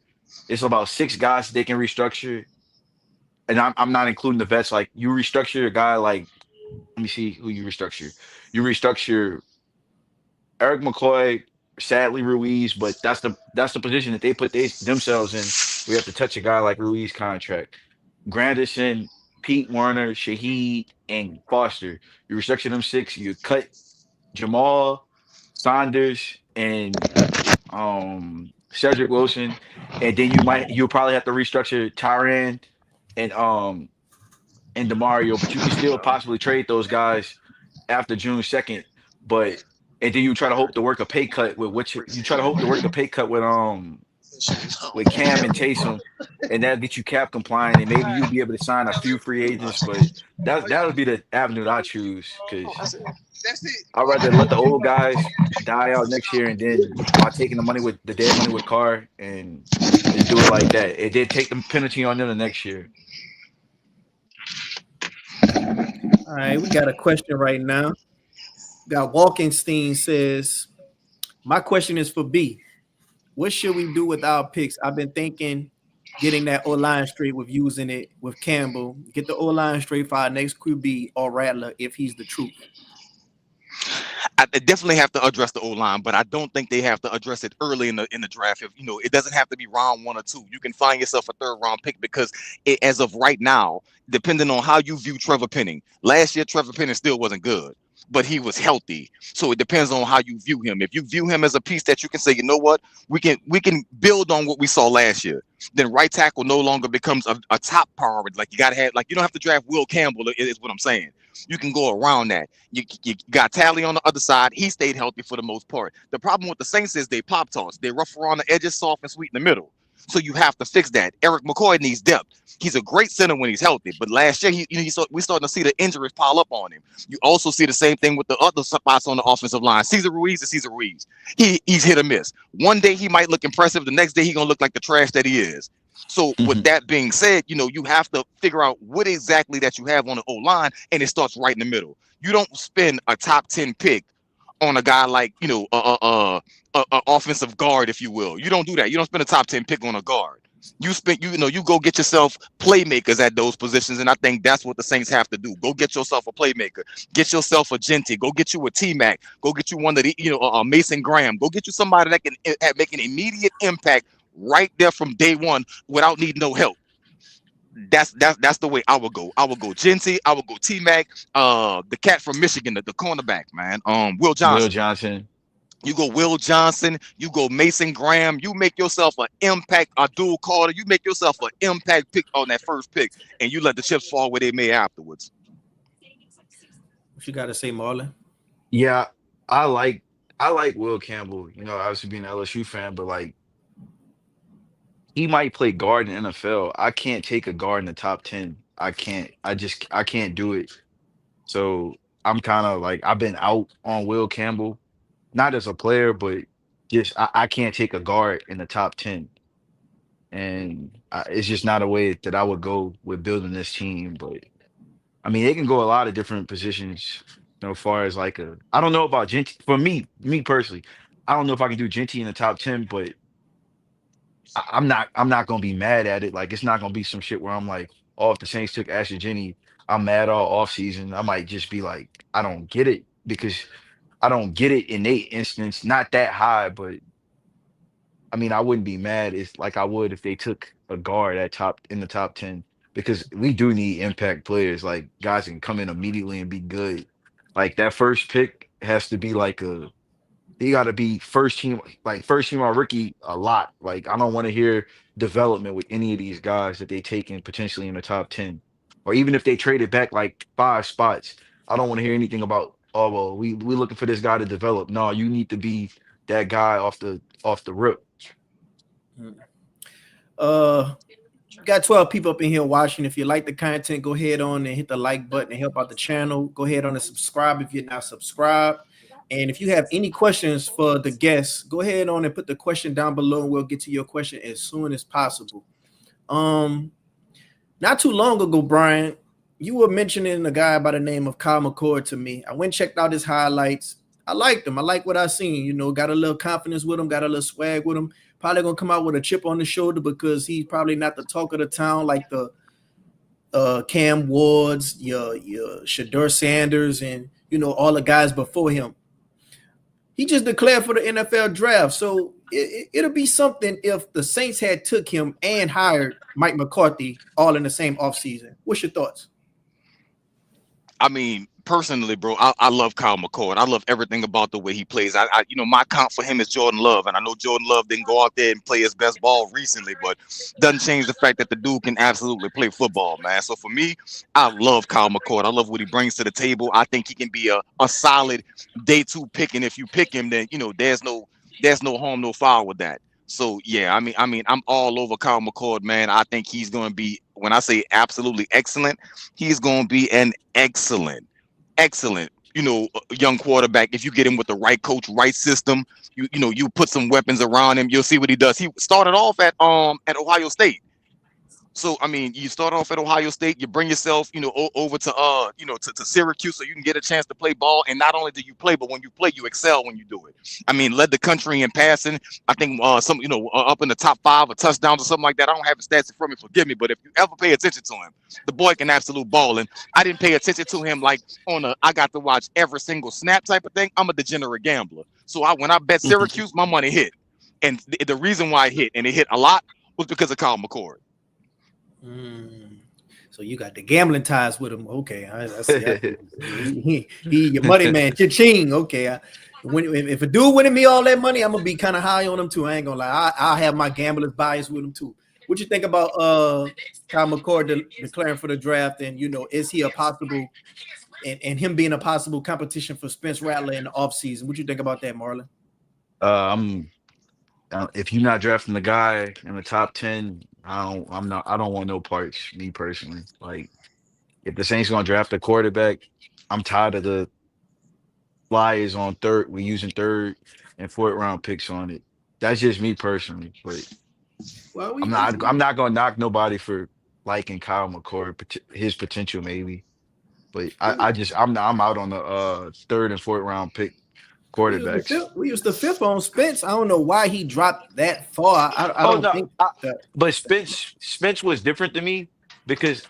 It's about six guys they can restructure, and I'm not including the vets. Like you restructure a guy like, let me see who you restructure. You restructure Eric McCoy, sadly Ruiz, but that's the position that they put themselves in. We have to touch a guy like Ruiz contract. Granderson, Pete Warner, Shaheed, and Foster. You restructure them six. You cut Jamal, Saunders, and Cedric Wilson, and then you'll probably have to restructure Tyran and Demario, but you can still possibly trade those guys after June 2nd. But and then you try to hope to work a pay cut with which you try to hope to work a pay cut with Cam and Taysom, and that'll get you cap compliant, and maybe you'll be able to sign a few free agents. But that'll be the avenue that I choose because I'd rather let the old guys die out next year, and then by taking the dead money with Carr and just do it like that. It did take the penalty on them the next year. All right, we got a question right now. Got Walkenstein says, my question is for B. What should we do with our picks? I've been thinking getting that O line straight with using it with Campbell. Get the O line straight for our next QB or Rattler if he's the truth. I definitely have to address the O line, but I don't think they have to address it early in the draft. If it doesn't have to be round 1 or 2. You can find yourself a third round pick because as of right now, depending on how you view Trevor Penning, last year Trevor Penning still wasn't good, but he was healthy. So it depends on how you view him. If you view him as a piece that you can say, you know what, we can build on what we saw last year. Then right tackle no longer becomes a top priority. Like you got to have, like you don't have to draft Will Campbell. Is what I'm saying. You can go around that. You got Tally on the other side. He stayed healthy for the most part. The problem with the Saints is they pop toss. They rough around the edges, soft and sweet in the middle. So you have to fix that. Eric McCoy needs depth. He's a great center when he's healthy, but last year we starting to see the injuries pile up on him. You also see the same thing with the other spots on the offensive line. Cesar Ruiz is Cesar Ruiz. He's hit or miss. One day he might look impressive. The next day he's gonna look like the trash that he is. So with that being said, you have to figure out what exactly that you have on the O line, and it starts right in the middle. You don't spend a top 10 pick on a guy like a offensive guard, if you will. You don't do that. You don't spend a top 10 pick on a guard. You go get yourself playmakers at those positions, and I think that's what the Saints have to do. Go get yourself a playmaker. Get yourself a Genty. Go get you a T-Mac. Go get you one of the Mason Graham. Go get you somebody that can make an immediate impact right there from day one without needing no help. That's the way I would go. I would go Genty. I would go T-Mac. The cat from Michigan, the cornerback, man. Will Will Johnson. Johnson. You go Will Johnson, you go Mason Graham, you make yourself an impact, Abdul Carter, you make yourself an impact pick on that first pick, and you let the chips fall where they may afterwards. What you got to say, Marlon? Yeah, I like I like Will Campbell. Obviously being an LSU fan, but like he might play guard in the NFL. I can't take a guard in the top 10. I can't. I can't do it. So I'm kind of like I've been out on Will Campbell, not as a player, but just I can't take a guard in the top 10. And it's just not a way that I would go with building this team. But I mean, they can go a lot of different positions. As far as like I don't know about Genty. For me personally, I don't know if I can do Genty in the top 10, but I'm not gonna be mad at it. Like it's not gonna be some shit where I'm like, oh, if the Saints took Asher Jenny, I'm mad all off season. I might just be like, I don't get it because I don't get it in 8 instance, not that high, but I mean, I wouldn't be mad if like I would if they took a guard at top in the top 10 because we do need impact players, like guys can come in immediately and be good. Like that first pick has to be like a he got to be first team, like first team all rookie a lot. Like I don't want to hear development with any of these guys that they taken potentially in the top 10, or even if they traded back like 5 spots. I don't want to hear anything about oh well we looking for this guy to develop. No, you need to be that guy off the rip. Uh, got 12 people up in here watching. If you like the content, go ahead on and hit the like button and help out the channel. Go ahead on and subscribe if you're not subscribed. And if you have any questions for the guests, go ahead on and put the question down below, and we'll get to your question as soon as possible. Not too long ago, Brian, you were mentioning a guy by the name of Kyle McCord to me. I went and checked out his highlights. I liked him. I like what I seen. You know, got a little confidence with him, got a little swag with him. Probably gonna come out with a chip on the shoulder because he's probably not the talk of the town like the Cam Wards, your Shador Sanders, and you know all the guys before him. He just declared for the NFL draft, so it'll be something if the Saints had took him and hired Mike McCarthy all in the same offseason. What's your thoughts? I mean, personally, bro, I love Kyle McCord. I love everything about the way he plays. My comp for him is Jordan Love, and I know Jordan Love didn't go out there and play his best ball recently, but doesn't change the fact that the dude can absolutely play football, man. So for me, I love Kyle McCord. I love what he brings to the table. I think he can be a solid day 2 pick, and if you pick him, then there's no harm, no foul with that. So yeah, I'm all over Kyle McCord, man. I think he's going to be, when I say absolutely excellent, he's going to be an excellent, young quarterback. If you get him with the right coach, right system, you put some weapons around him, you'll see what he does. He started off at Ohio State. So I mean, you start off at Ohio State, you bring yourself, over to Syracuse, so you can get a chance to play ball. And not only do you play, but when you play, you excel when you do it. I mean, led the country in passing. I think up in the top 5 or touchdowns or something like that. I don't have the stats in front of me, forgive me, but if you ever pay attention to him, the boy can absolute ball. And I didn't pay attention to him like I got to watch every single snap type of thing. I'm a degenerate gambler, so when I bet Syracuse, my money hit, and the reason why it hit, and it hit a lot, was because of Kyle McCord. So you got the gambling ties with him. Okay, I see. He your money man, cha-ching. Okay, if a dude winning me all that money, I'm gonna be kind of high on him too. I ain't gonna lie. I'll have my gambler's bias with him too. What you think about Kyle McCord declaring for the draft, and is he a possible and him being a possible competition for Spence Rattler in the offseason? What you think about that, Marlon? I'm if you're not drafting the guy in the top 10, I don't want no parts, me personally. Like if the Saints gonna draft a quarterback, I'm tired of the flyers on third. We're using third and fourth round picks on it. That's just me personally. But Well, I'm not gonna knock nobody for liking Kyle McCord, his potential maybe. But I'm out on the third and fourth round pick quarterbacks. We used the fifth on Spence. I don't know why he dropped that far. I Oh don't no, think that. but Spence was different to me because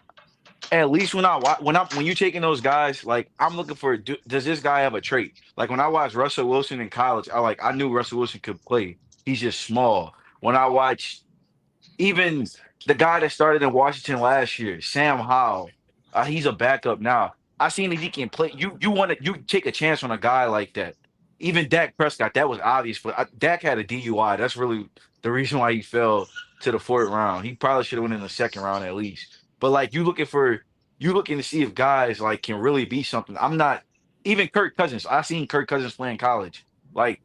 at least when you taking those guys, like I'm looking for, does this guy have a trait? Like when I watched Russell Wilson in college, I knew Russell Wilson could play. He's just small. When I watched even the guy that started in Washington last year, Sam Howell, he's a backup now. I seen that he can play. You take a chance on a guy like that. Even Dak Prescott, that was obvious, but Dak had a DUI. That's really the reason why he fell to the fourth round. He probably should have went in the second round at least. But like you looking to see if guys like can really be something. I'm not even Kirk Cousins. I seen Kirk Cousins play in college. Like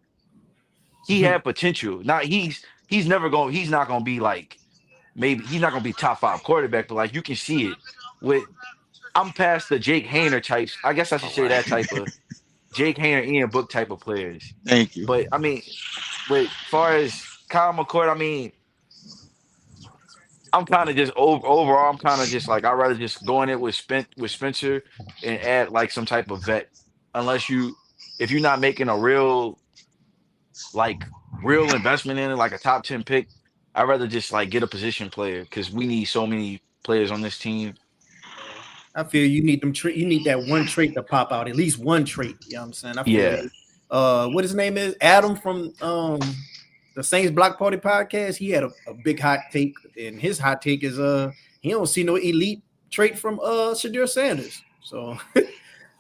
he had potential. Now he's not gonna be like maybe he's not gonna be top 5 quarterback, but like you can see it with I'm past the Jake Hayner types. I guess I should say that type of Jake Hayner, Ian Book type of players. Thank you. But I mean, as far as Kyle McCord, I mean, I'm kind of just overall. I'm kind of just like I'd rather just go in it with Spencer and add like some type of vet, unless if you're not making a real investment in it, like a top 10 pick. I'd rather just like get a position player because we need so many players on this team. I feel you need them you need that one trait to pop out, at least one trait. You know what I'm saying? I feel Yeah. you. What his name is? Adam from the Saints Block Party podcast. He had a big hot take, and his hot take is he don't see no elite trait from Shadir Sanders. So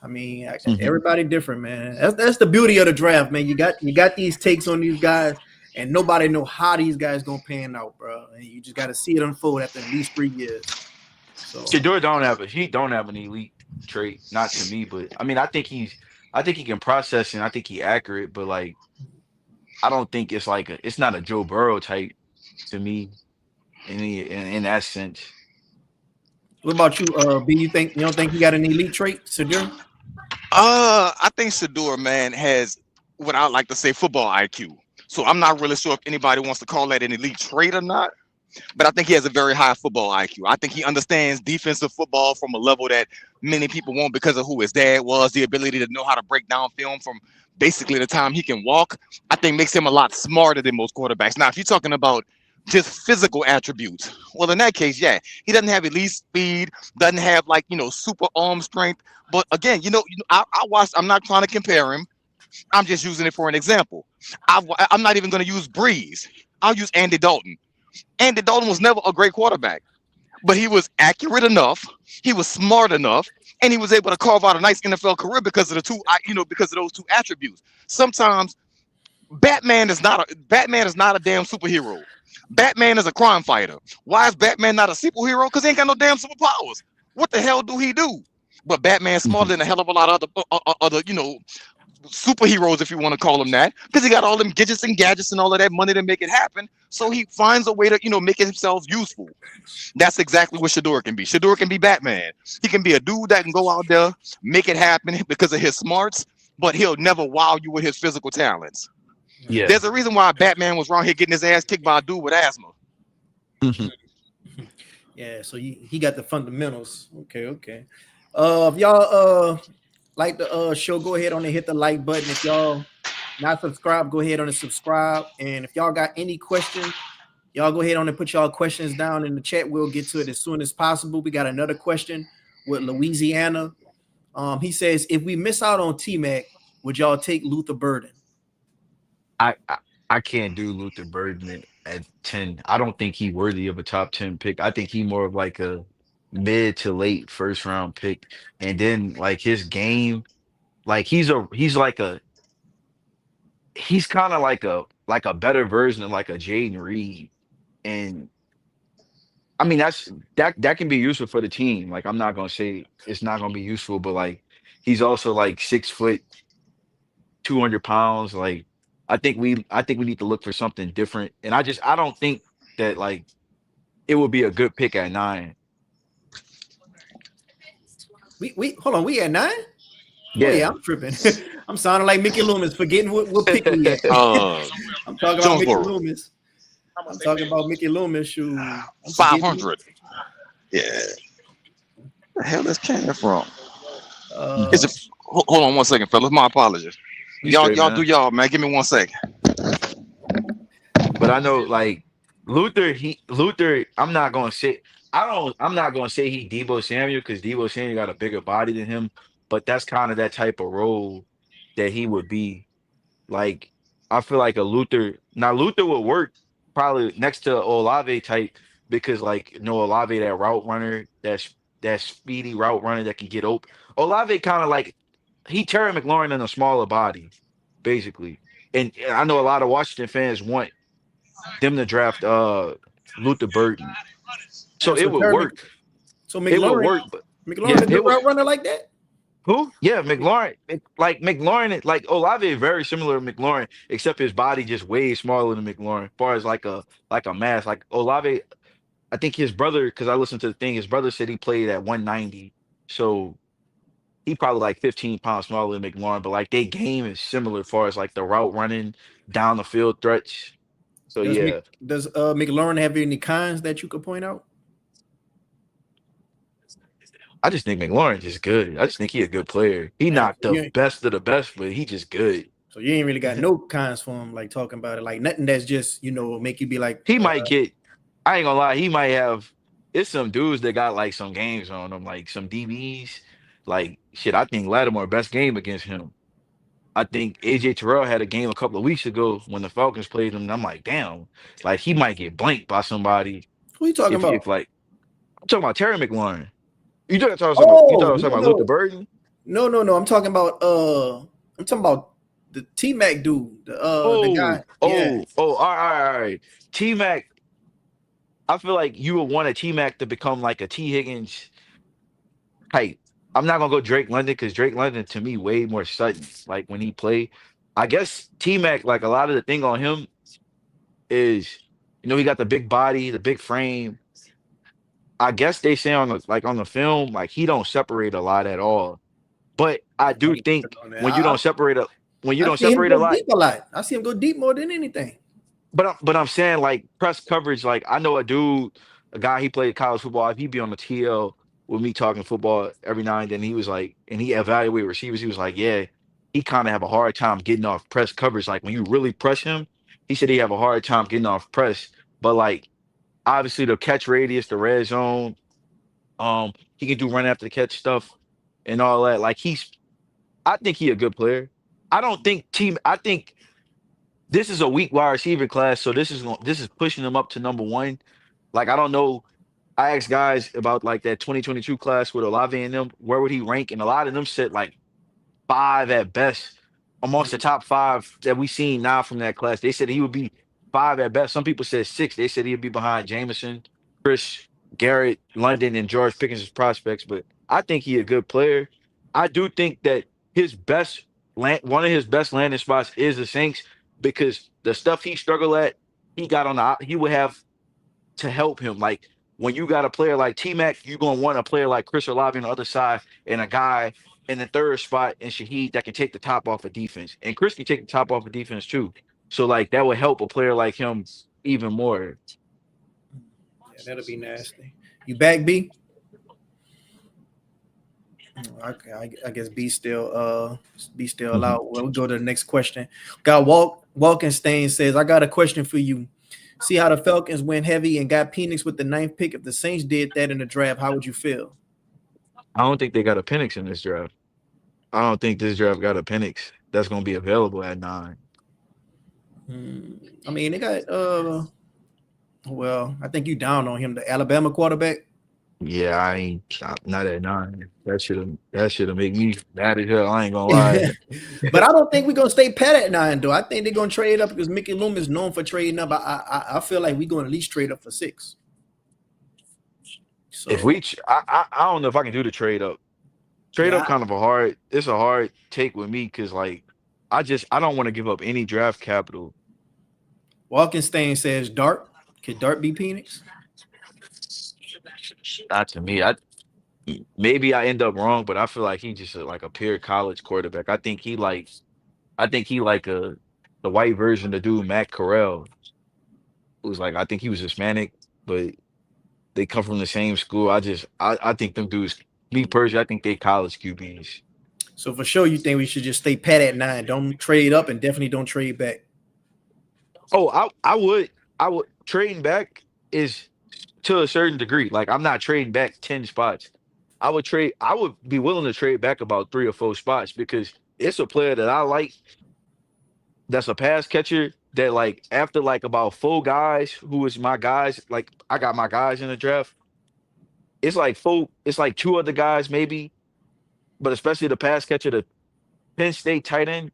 I mean, Mhm. everybody different, man. That's the beauty of the draft, man. You got these takes on these guys, and nobody know how these guys gonna pan out, bro. And you just got to see it unfold after at least 3 years. So Shador don't have an elite trait, not to me, but I mean I think he can process and I think he accurate, but like I don't think it's like it's not a Joe Burrow type to me in that sense. what about you, B? You don't think he got an elite trait, Sadir? I think Shador, man, has what I like to say football IQ. So I'm not really sure if anybody wants to call that an elite trait or not. But I think he has a very high football IQ. I think he understands defensive football from a level that many people won't because of who his dad was, the ability to know how to break down film from basically the time he can walk. I think makes him a lot smarter than most quarterbacks. Now, if you're talking about just physical attributes, well, in that case, yeah, he doesn't have elite speed, doesn't have like super arm strength. But again, I watched. I'm not trying to compare him. I'm just using it for an example. I'm not even going to use Breeze. I'll use Andy Dalton. Andy Dalton was never a great quarterback, but he was accurate enough, he was smart enough, and he was able to carve out a nice NFL career because of because of those two attributes. Sometimes Batman is not a damn superhero. Batman is a crime fighter. Why is Batman not a superhero? Because he ain't got no damn superpowers. What the hell do he do? But Batman's smarter Mhm. than a hell of a lot of other superheroes, if you want to call them that, because he got all them gadgets and gadgets and all of that money to make it happen. So he finds a way to, make himself useful. That's exactly what Shador can be. Shador can be Batman. He can be a dude that can go out there, make it happen because of his smarts, but he'll never wow you with his physical talents. Yeah. There's a reason why Batman was around here getting his ass kicked by a dude with asthma. Mhm. Yeah, so he got the fundamentals. Okay. If y'all like the show, go ahead on and hit the like button. If y'all not subscribed, go ahead on and subscribe. And if y'all got any questions, y'all go ahead on and put y'all questions down in the chat. We'll get to it as soon as possible. We got another question with Louisiana. He says, if we miss out on T-Mac, would y'all take Luther Burden? I, I I can't do Luther Burden at 10. I don't think he worthy of a top 10 pick. I think he more of like a mid to late first round pick. And then like his game, like he's kind of like a better version of like a Jaden Reed. And I mean that can be useful for the team. Like I'm not gonna say it's not gonna be useful, but like he's also like 6 foot, 200 pounds. Like I think we need to look for something different. And I don't think that like it would be a good pick at 9. We hold on, we at 9? Oh yeah, Yeah. I'm tripping. I'm sounding like Mickey Loomis, forgetting what pick we at. Uh, I'm talking about Mickey Jonesboro, Loomis. I'm talking about Mickey Loomis. Shoot, I'm forgetting. 500. Yeah. Where the hell this came from? Is Uh, it? Hold on one second, fellas. My apologies. You straight, Y'all do man. y'all, man. Give me 1 second. But I know like Luther, I'm not gonna say he Debo Samuel because Debo Samuel got a bigger body than him, but that's kind of that type of role that he would be. Like I feel like a Luther now Luther would work probably next to Olave type because like Olave that route runner, that speedy route runner that can get open. Olave kind of like he Terry McLaurin in a smaller body, basically. And I know a lot of Washington fans want them to draft Luther Burton. So and it so would Terry Mc, work. so It would McLaurin, work, but McLaurin yeah, a good it would. route runner like that. Who? Yeah, McLaurin. Like McLaurin, like Olave is very similar to McLaurin, except his body just way smaller than McLaurin. As far as like a mass, like Olave, I think his brother, because I listened to the thing, his brother said he played at 190, so he probably like 15 pounds smaller than McLaurin. But like their game is similar as far as like the route running, down the field threats. So yeah, Does McLaurin have any cons that you could point out? I just think McLaurin just good. I just think he a good player. He And not the best of the best, but he just good. So you ain't really got no cons for him, like talking about it, like nothing that's just make you be like, He might get. I ain't gonna lie. He might have. It's some dudes that got like some games on them, like some DBs. Like shit, I think Lattimore best game against him. I think AJ Terrell had a game a couple of weeks ago when the Falcons played him. And I'm like, damn, like he might get blanked by somebody who you talking if about? like I'm talking about Terry McLaurin. You Oh talking no about Luther no Burden? no. I'm talking about the T Mac dude, the Oh, guy. Yeah, oh, oh, all right. T Mac, I feel like you would want a T Mac to become like a T Higgins type. I'm not gonna go Drake London because Drake London to me way more sudden. Like when he played, I guess T Mac, like a lot of the thing on him is, he got the big body, the big frame. I guess they say on the film, like he don't separate a lot at all. But I I do be tripping think on that. when you don't separate a when you I don't see him separate a go lot, deep a lot. I see him go deep more than anything. but I'm saying like press coverage, like I know a dude, a guy he played college football, he be on the TL with me talking football every now and then. He was like, and he evaluated receivers, he was like, yeah, he kind of have a hard time getting off press coverage. Like when you really press him, he said he have a hard time getting off press. But like obviously the catch radius, the red zone, he can do run after the catch stuff and all that. Like I think he a good player. I think this is a weak wide receiver class, so this is pushing him up to number one. Like I don't know. I asked guys about like that 2022 class with Olave and them, where would he rank? And a lot of them said like five at best amongst the top five that we seen now from that class. They said he would be five at best. Some people said six. They said he'd be behind Jameson, Chris, Garrett, London, and George Pickens as prospects. But I think he a good player. I do think that one of his best landing spots is the Saints because the stuff he struggled at, he would have to help him. Like when you got a player like T Mac, you're gonna want a player like Chris Olave on the other side and a guy in the third spot in Shaheed that can take the top off of defense. And Chris can take the top off of defense too. So like that would help a player like him even more. Yeah, that'll be nasty. You back, B? Okay, I guess B still Mhm. out. Well, we go to the next question. Got Walkenstein says, I got a question for you. See how the Falcons went heavy and got Penix with the ninth pick. If the Saints did that in the draft, how would you feel? I don't think they got a Penix in this draft. I don't think this draft got a Penix that's gonna be available at 9. I mean, they got well, I think you down on him, the Alabama quarterback. Yeah, I ain't not at 9. That should have make me mad as hell. I ain't gonna lie. But I don't think we're gonna stay pat at 9 though. I think they're gonna trade up because Mickey Loomis is known for trading up. I feel like we're gonna at least trade up for 6. If So I don't know if I can do the trade up. Trade yeah, up kind of it's a hard take with me because like I don't want to give up any draft capital. Walkenstein says Dart. Could Dart be Penix? Not to me. Maybe I end up wrong, but I feel like he just like a pure college quarterback. I think he like the white version of dude Matt Corral, who's like I think he was Hispanic, but they come from the same school. I think them dudes, me personally, I think they college QBs. So for sure, you think we should just stay pat at 9? Don't trade up and definitely don't trade back. Oh, I would trading back is to a certain degree. Like I'm not trading back 10 spots. I would be willing to trade back about 3 or 4 spots because it's a player that I like that's a pass catcher that like after like about 4 guys who is my guys, like I got my guys in the draft. It's like 2 other guys maybe, but especially the pass catcher, the Penn State tight end.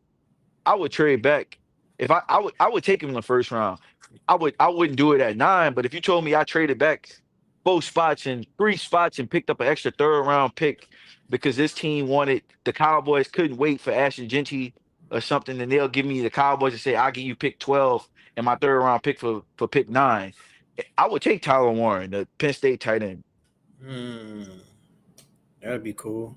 I would trade back. If I would take him in the first round. I wouldn't do it at 9, but if you told me I traded back 4 spots and 3 spots and picked up an extra third round pick because this team wanted the Cowboys couldn't wait for Ashton Genty or something, and they'll give me the Cowboys and say I'll give you pick 12 and my third round pick for pick 9. I would take Tyler Warren, the Penn State tight end. Hmm, that'd be cool.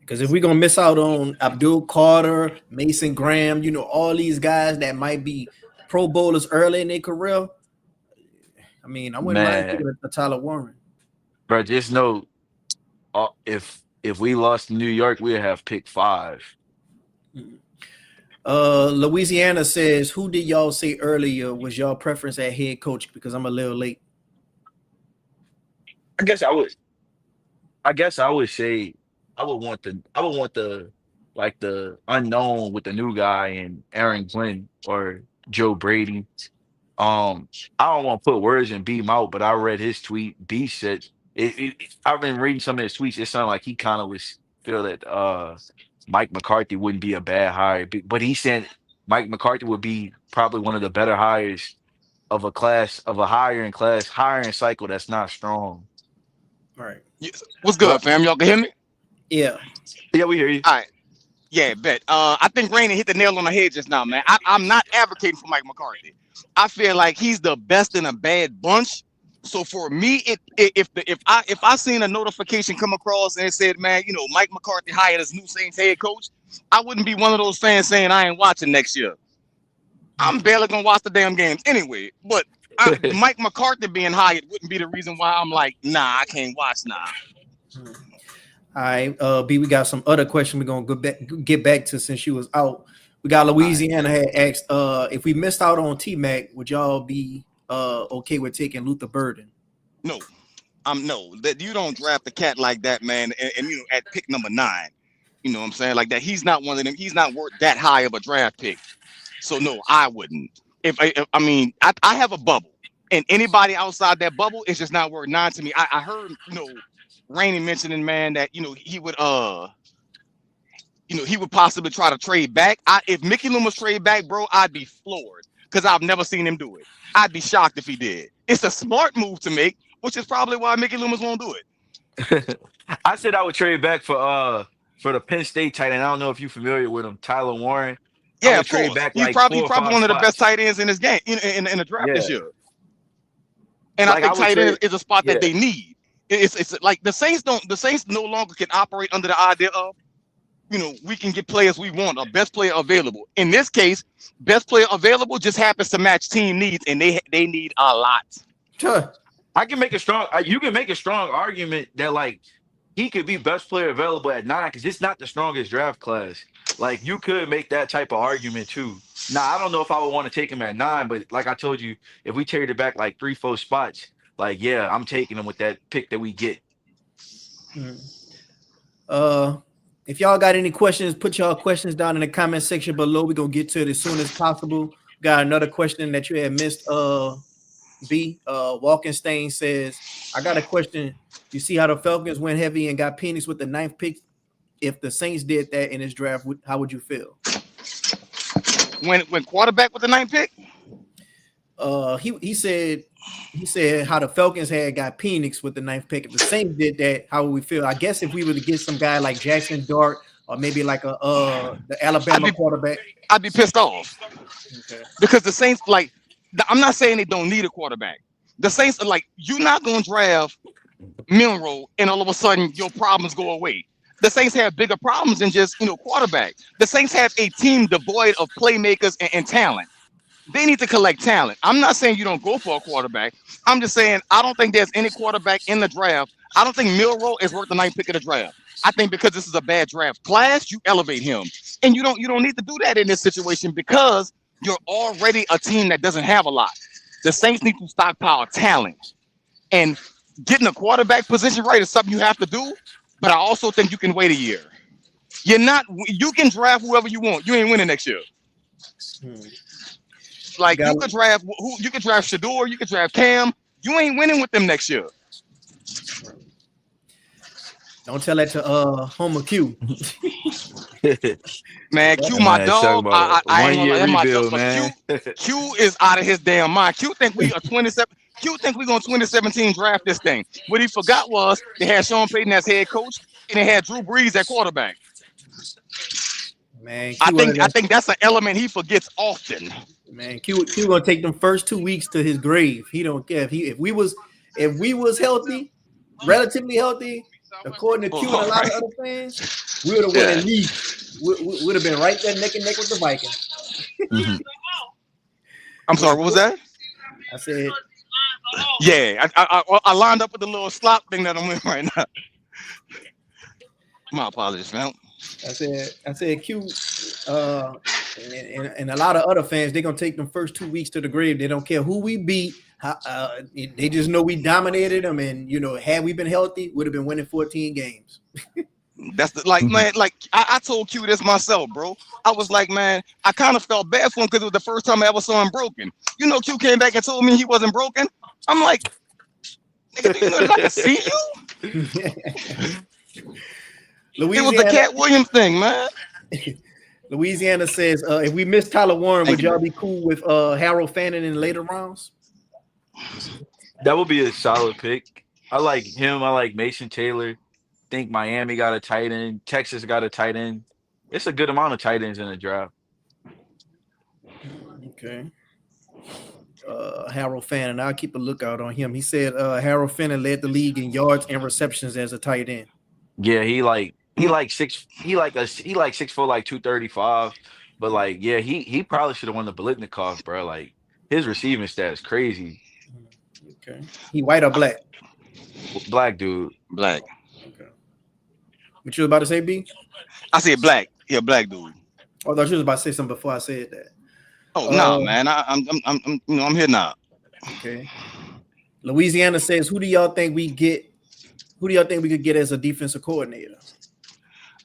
Because if we're gonna miss out on Abdul Carter, Mason Graham, all these guys that might be Pro Bowlers early in their career, I mean, I wouldn't mind Man, taking a Tyler Warren. bro, just know if we lost to New York, we'd have pick 5. Louisiana says, who did y'all say earlier was y'all preference at head coach? Because I'm a little late. I guess I would. I guess I would say I would want the like the unknown with the new guy and Aaron Glenn or Joe Brady. I don't want to put words in B mouth, but I read his tweet. B said I've been reading some of his tweets. It sounded like he kind of was feel that Mike McCarthy wouldn't be a bad hire, but he said Mike McCarthy would be probably one of the better hires of a hiring cycle that's not strong. All right. Yes. What's But good, fam? Y'all can hear me? Yeah. yeah, we hear you. All right. Yeah, bet. I think Rainey hit the nail on the head just now, man. I'm not advocating for Mike McCarthy. I feel like he's the best in a bad bunch. So for me, if I seen a notification come across and it said, man, Mike McCarthy hired as new Saints head coach, I wouldn't be one of those fans saying I ain't watching next year. I'm barely gonna watch the damn games anyway. But Mike McCarthy being hired wouldn't be the reason why I'm like, nah, I can't watch now. All right, B, we got some other questions we're gonna get back to since she was out. We got Louisiana had asked if we missed out on T-Mac, would y'all be okay with taking Luther Burden? No, no. That you don't draft a cat like that, man, and at pick number 9. You know what I'm saying? Like that, he's not one of them. He's not worth that high of a draft pick. So no, I wouldn't. I have a bubble, and anybody outside that bubble is just not worth 9 to me. I heard Rainey mentioning, man, that he would he would possibly try to trade back. If Mickey Loomis trade back, bro, I'd be floored because I've never seen him do it. I'd be shocked if he did. It's a smart move to make, which is probably why Mickey Loomis won't do it. I said I would trade back for the Penn State tight end. I don't know if you're familiar with him, Tyler Warren. I Yeah, would of trade course. back He's like probably 4 or 5 one of the best spots. tight ends in this game in the draft this Yeah, year. And I like I think would tight end trade. is a spot that Yeah, they need. It's like the Saints no longer can operate under the idea of we can get players we want, or best player available. In this case, best player available just happens to match team needs, and they need a lot. Sure. I can make a strong. You can make a strong argument that like he could be best player available at 9 because it's not the strongest draft class. Like you could make that type of argument too. Now I don't know if I would want to take him at 9, but like I told you, if we traded back like 3, 4 spots, like yeah, I'm taking him with that pick that we get. If y'all got any questions, put y'all questions down in the comment section below. We're gonna get to it as soon as possible. Got another question that you had missed. B. Walkenstein says, I got a question. You see how the Falcons went heavy and got Penix with the 9th pick? If the Saints did that in this draft, how would you feel? When quarterback with the 9th pick? He said how the Falcons had got Penix with the 9th pick. If the Saints did that, how would we feel? I guess if we were to get some guy like Jackson Dart or maybe like the Alabama quarterback, I'd be pissed off. Okay. Because the Saints, like, I'm not saying they don't need a quarterback. The Saints are like, you're not going to draft Milroe and all of a sudden your problems go away. The Saints have bigger problems than just quarterback. The Saints have a team devoid of playmakers and talent. They need to collect talent. I'm not saying you don't go for a quarterback. I'm just saying I don't think there's any quarterback in the draft. I don't think Milroe is worth the 9th pick of the draft. I think because this is a bad draft class, you elevate him, and you don't need to do that in this situation because you're already a team that doesn't have a lot. The Saints need to stockpile talent, and getting a quarterback position right is something you have to do. But I also think you can wait a year. You can draft whoever you want. You ain't winning next year. Like you could draft Shador, you could draft Cam. You ain't winning with them next year. Don't tell that to Homer Q. Man, Q Man, my talking dog. about I ain't gonna 1 year lie, that's my rebuild, dog. But man. Q is out of his damn mind. Q think we are 27. Q think we gonna 2017 draft this thing. What he forgot was they had Sean Payton as head coach and they had Drew Brees at quarterback. Man, I think that's an element he forgets often. Man, Q gonna take them first 2 weeks to his grave. He don't care if we was healthy, relatively healthy, according to Q and a lot of other fans, we would have won at least. Would have been right there neck and neck with the Vikings. I'm sorry, what was that? I said, yeah, I lined up with the little slop thing that I'm in right now. My apologies, man. I said Q, uh, and a lot of other fans, they're gonna take them first 2 weeks to the grave. They don't care who we beat. They just know we dominated them, and had we been healthy, would have been winning 14 games. That's like, man, like I told Q this myself, bro. I was like, man, I kind of felt bad for him because it was the first time I ever saw him broken. Q came back and told me he wasn't broken. I'm like, nigga, do you know that I can see you? It was the Cat Williams thing, man. Louisiana says, if we miss Tyler Warren, Thank would you, y'all bro. be cool with Harold Fannin in later rounds? That would be a solid pick. I like him. I like Mason Taylor. Think Miami got a tight end. Texas got a tight end. It's a good amount of tight ends in the draft. Okay. Harold Fannin, I'll keep a lookout on him. He said Harold Fannin led the league in yards and receptions as a tight end. Yeah, he like 6'4", like 235. But like, yeah, he probably should have won the Biletnikoff, bro. Like his receiving stats crazy. Okay. He white or black? Black dude. Black. Okay. What you was about to say, B? I said black. Yeah, black dude. Oh, I thought you was about to say something before I said that. Oh no, man. I'm here now. Okay. Louisiana says, who do y'all think we get? Who do y'all think we could get as a defensive coordinator?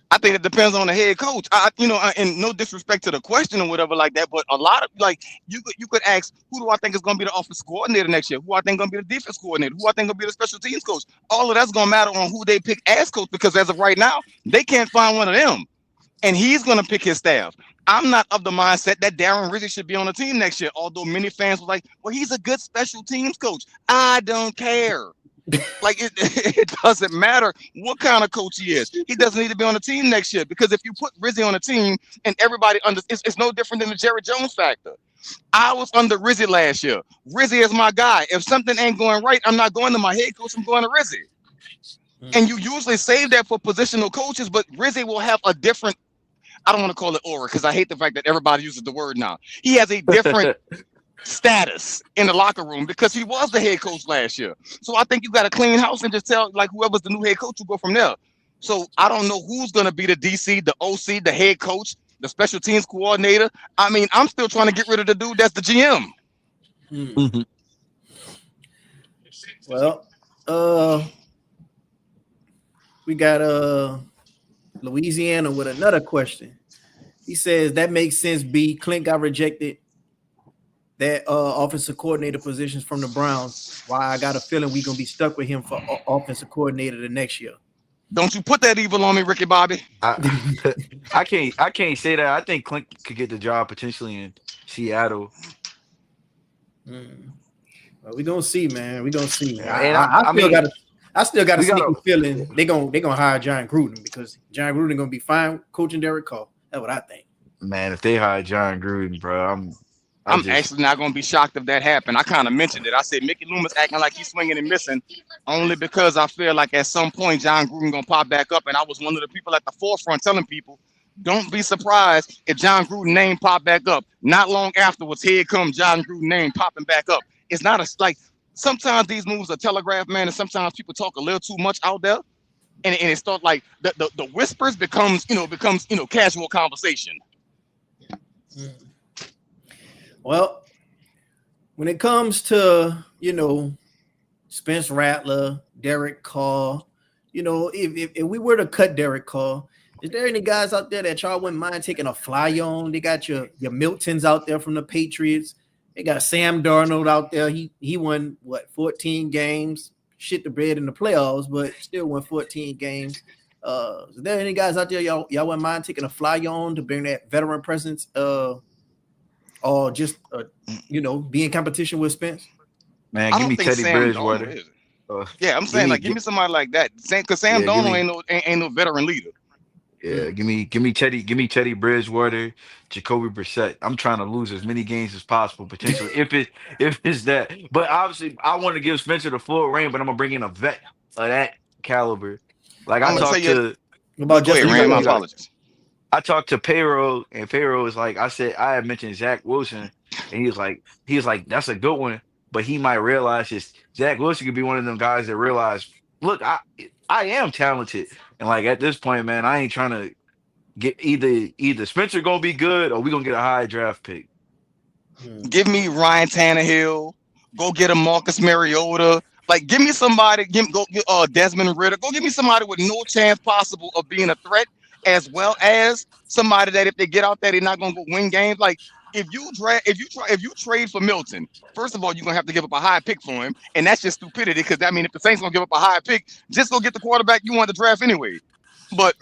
I think it depends on the head coach. And no disrespect to the question or whatever like that, but a lot of like you could ask, who do I think is going to be the offensive coordinator next year? Who I think going to be the defense coordinator? Who I think going to be the special teams coach? All of that's going to matter on who they pick as coach, because as of right now, they can't find one of them, and he's going to pick his staff. I'm not of the mindset that Darren Rizzi should be on the team next year, although many fans were like, well, he's a good special teams coach. I don't care. Like it doesn't matter what kind of coach he is. He doesn't need to be on the team next year, because if you put Rizzi on the team and everybody it's no different than the Jerry Jones factor. I was under Rizzi last year. Rizzi is my guy. If something ain't going right, I'm not going to my head coach. I'm going to Rizzi. And you usually save that for positional coaches, but Rizzi will have a different, I don't want to call it aura, because I hate the fact that everybody uses the word now. He has a different status in the locker room because he was the head coach last year. So I think you got to clean house and just tell like whoever's the new head coach to go from there. So I don't know who's going to be the DC, the OC, the head coach, the special teams coordinator. I mean, I'm still trying to get rid of the dude that's the GM. Well, we got Louisiana with another question. He says that makes sense. B. Clint got rejected that offensive coordinator positions from the Browns. Why I got a feeling we're gonna be stuck with him for offensive coordinator the next year. Don't you put that evil on me, Ricky Bobby. I can't say that. I think Clint could get the job potentially in Seattle. Well, we gonna see, man. We gonna see. And I still got a sneaky feeling they gonna hire John Gruden, because John Gruden gonna be fine coaching Derek Carr. That's what I think. Man, if they hire John Gruden, bro, I'm actually not going to be shocked if that happened. I kind of mentioned it. I said Mickey Loomis acting like he's swinging and missing, only because I feel like at some point John Gruden going to pop back up. And I was one of the people at the forefront telling people, don't be surprised if John Gruden name pop back up. Not long afterwards, here comes John Gruden name popping back up. It's not like sometimes these moves are telegraphed, man, and sometimes people talk a little too much out there. And it starts like the whispers becomes casual conversation. Well, when it comes to, Spence Rattler, Derek Carr, if we were to cut Derek Carr, is there any guys out there that y'all wouldn't mind taking a fly on? They got your Miltons out there from the Patriots. They got Sam Darnold out there. He won, 14 games, shit the bread in the playoffs, but still won 14 games. Is there any guys out there y'all wouldn't mind taking a fly on to bring that veteran presence? Or just be in competition with Spence? Man, give me Teddy Bridgewater. Yeah, I'm saying give me somebody like that. Because Sam Darnold ain't no veteran leader. Yeah, give me Teddy Bridgewater, Jacoby Brissett. I'm trying to lose as many games as possible potentially if it's that. But obviously, I want to give Spencer the full reign, but I'm gonna bring in a vet of that caliber. Like I talked to. About Justin, my apologies. I talked to Payroll, and Payroll was like, I had mentioned Zach Wilson, and he was like, that's a good one, but he might realize Zach Wilson could be one of them guys that realize, look, I am talented, and like at this point, man, I ain't trying to Get either Spencer gonna be good or we gonna get a high draft pick. Give me Ryan Tannehill. Go get a Marcus Mariota. Like, give me somebody. Go get Desmond Ritter. Go give me somebody with no chance possible of being a threat, as well as somebody that if they get out there, they're not gonna go win games. Like, if you trade for Milton, first of all, you're gonna have to give up a high pick for him, and that's just stupidity. Because I mean, if the Saints gonna give up a high pick, just go get the quarterback you want to draft anyway. But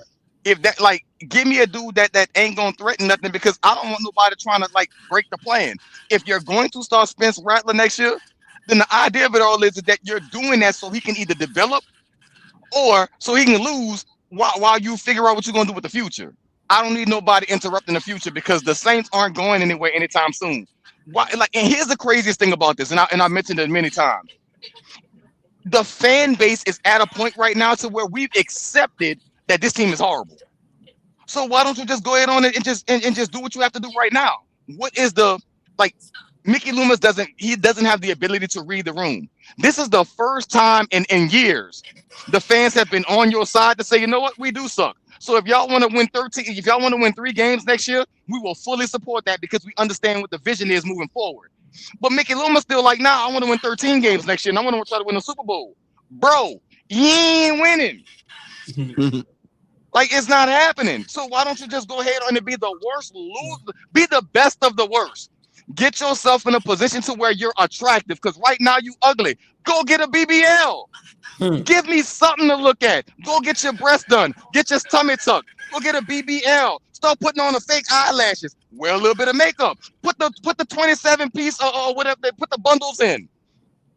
if that, like, give me a dude that ain't gonna threaten nothing, because I don't want nobody trying to like break the plan. If you're going to start Spence Rattler next year, then the idea of it all is that you're doing that so he can either develop or so he can lose while you figure out what you're gonna do with the future. I don't need nobody interrupting the future because the Saints aren't going anywhere anytime soon. Why? Like, and here's the craziest thing about this, and I mentioned it many times. The fan base is at a point right now to where we've accepted that this team is horrible. So why don't you just go ahead on it and just do what you have to do right now? What is the, like, Mickey Loomis doesn't have the ability to read the room. This is the first time in years the fans have been on your side to say, you know what, we do suck. So if y'all want to win 13, if y'all want to win 3 games next year, we will fully support that because we understand what the vision is moving forward. But Mickey Loomis still like, nah, I want to win 13 games next year and I want to try to win a Super Bowl. Bro, you ain't winning. Like, it's not happening. So why don't you just go ahead and be the worst, be the best of the worst. Get yourself in a position to where you're attractive, because right now you ugly. Go get a BBL. Give me something to look at. Go get your breast done. Get your tummy tucked. Go get a BBL. Start putting on the fake eyelashes. Wear a little bit of makeup. Put the 27 piece or whatever. Put the bundles in.